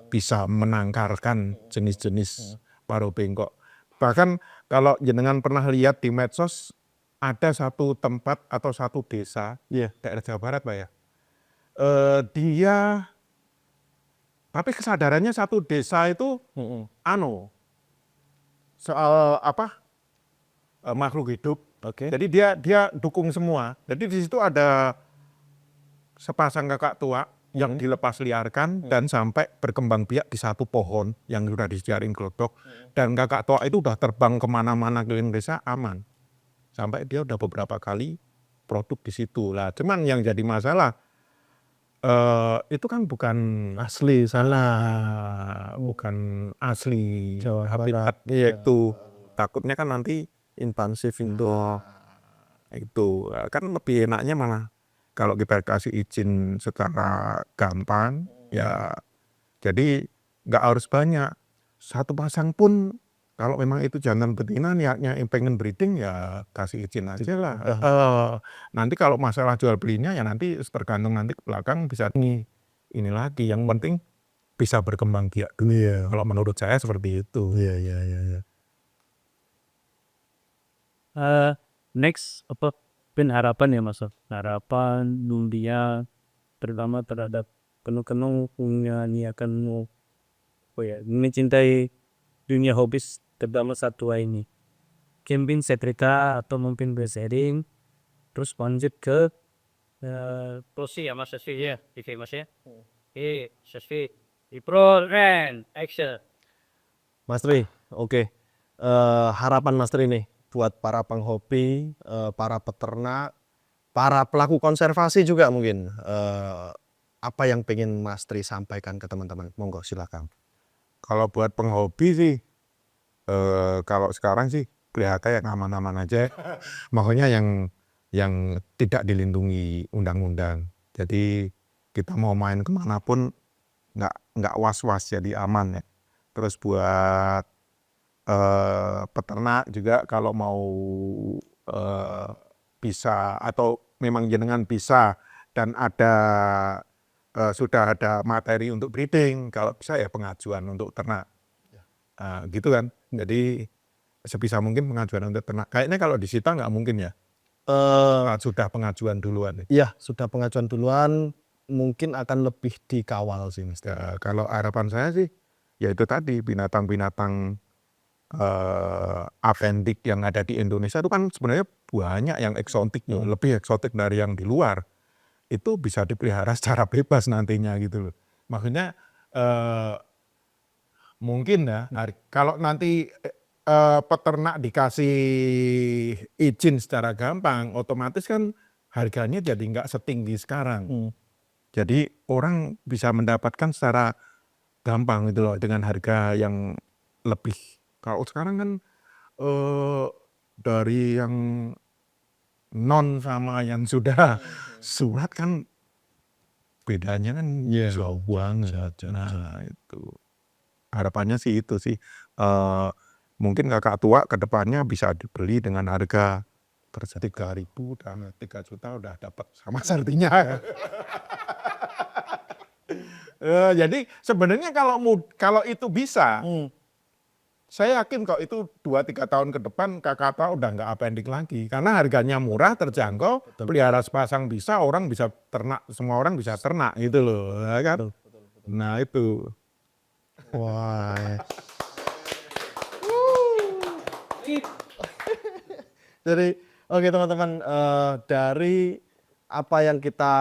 menangkarkan jenis-jenis paruh bengkok. Bahkan kalau jenengan pernah lihat di medsos, ada satu tempat atau satu desa daerah Jawa Barat Pak ya, dia tapi kesadarannya satu desa itu soal makhluk hidup. Jadi dia dukung semua. Jadi di situ ada sepasang kakak tua yang dilepas liarkan dan sampai berkembang biak di satu pohon yang sudah disediain gelodok, dan kakak tua itu udah terbang kemana-mana keliling desa aman. Sampai dia udah beberapa kali produk di situ lah. Cuman yang jadi masalah, Itu kan bukan asli sana, bukan asli Jawa Barat. habitat Iya. itu. Takutnya kan nanti Invasif itu. itu kan lebih enaknya malah kalau kita kasih izin secara gampang ya, jadi nggak harus banyak, satu pasang pun kalau memang itu jantan betina niatnya pengen breeding ya kasih izin aja lah. Nanti kalau masalah jual belinya ya nanti tergantung nanti ke belakang bisa ini lagi, yang penting bisa berkembang biak dulu. Kalau menurut saya seperti itu. Iya. Next apa harapan ya Mas? Harapan dunia terutama terhadap kenung-kenung punya niatan mencintai dunia hobis terutama satwa ini. Mungkin setrika atau mungkin bersering terus lanjut ke prosi ya Mas Sesfi ya, TV Mas ya. Oke, Sesfi. Pro and action. Mas Tri, oke. Harapan Mas Tri nih buat para penghobi, para peternak, para pelaku konservasi juga mungkin. Apa yang pengen Mas Tri sampaikan ke teman-teman? Monggo silakan. Kalau buat penghobi sih, kalau sekarang sih pelihara yang aman-aman aja. Makanya yang tidak dilindungi undang-undang. Jadi kita mau main kemanapun nggak was-was, jadi aman ya. Terus buat peternak juga kalau mau bisa atau memang jenengan bisa dan ada sudah ada materi untuk breeding, kalau bisa ya pengajuan untuk ternak. Gitu kan. Jadi sebisa mungkin pengajuan untuk ternak. Kayaknya kalau disita nggak mungkin ya. Sudah pengajuan duluan. Iya, sudah pengajuan duluan, mungkin akan lebih dikawal sih Mas. Kalau harapan saya sih, ya itu tadi binatang-binatang apendik yang ada di Indonesia itu kan sebenarnya banyak yang eksotik, lebih eksotik dari yang di luar. Itu bisa dipelihara secara bebas nantinya gitu loh. Maksudnya mungkin ya, kalau nanti peternak dikasih izin secara gampang, otomatis kan harganya jadi nggak setinggi sekarang. Jadi orang bisa mendapatkan secara gampang gitu loh dengan harga yang lebih. Kalau sekarang kan dari yang non sama yang sudah surat kan bedanya kan jauh banget. Nah itu harapannya sih itu sih. Mungkin kakak tua ke depannya bisa dibeli dengan harga 3.000 dan 3 juta udah dapat sama sertinya. Jadi sebenarnya kalau itu bisa, saya yakin kok itu 2-3 tahun ke depan kakak tua udah nggak apendik lagi. Karena harganya murah, terjangkau, pelihara sepasang bisa, orang bisa ternak, semua orang bisa ternak gitu loh. Ya kan? Nah itu. Wah. Jadi oke teman-teman, dari apa yang kita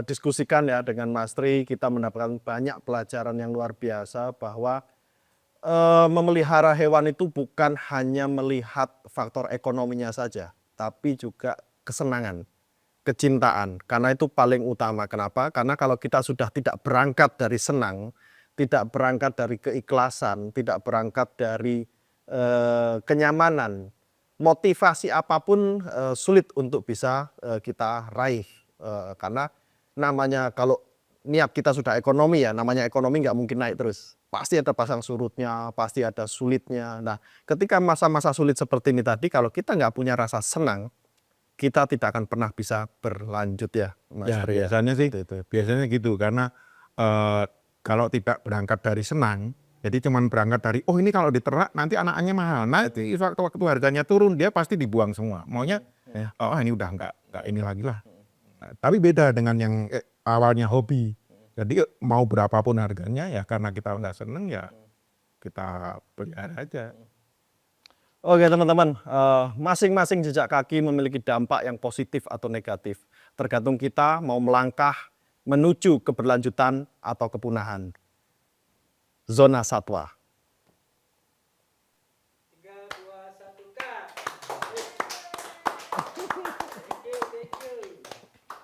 diskusikan ya dengan Mas Tri, kita mendapatkan banyak pelajaran yang luar biasa bahwa memelihara hewan itu bukan hanya melihat faktor ekonominya saja, tapi juga kesenangan, kecintaan. Karena itu paling utama. Kenapa? Karena kalau kita sudah tidak berangkat dari senang, tidak berangkat dari keikhlasan, tidak berangkat dari kenyamanan, motivasi apapun sulit untuk bisa kita raih. Karena namanya kalau niat kita sudah ekonomi ya, namanya ekonomi nggak mungkin naik terus. Pasti ada pasang surutnya, pasti ada sulitnya. Nah, ketika masa-masa sulit seperti ini tadi, kalau kita nggak punya rasa senang, kita tidak akan pernah bisa berlanjut ya, Mas Ya, Tri. biasanya sih, biasanya gitu. Karena kalau tidak berangkat dari senang, jadi cuman berangkat dari, oh ini kalau diternak nanti anaknya mahal. Nanti waktu harganya turun, dia pasti dibuang semua. Maunya, oh ini udah nggak ini lagi lah. Nah, tapi beda dengan yang awalnya hobi. Jadi mau berapapun harganya ya karena kita nggak seneng ya kita pelihara aja. Oke teman-teman, masing-masing jejak kaki memiliki dampak yang positif atau negatif. Tergantung kita mau melangkah menuju keberlanjutan atau kepunahan. Zona Satwa.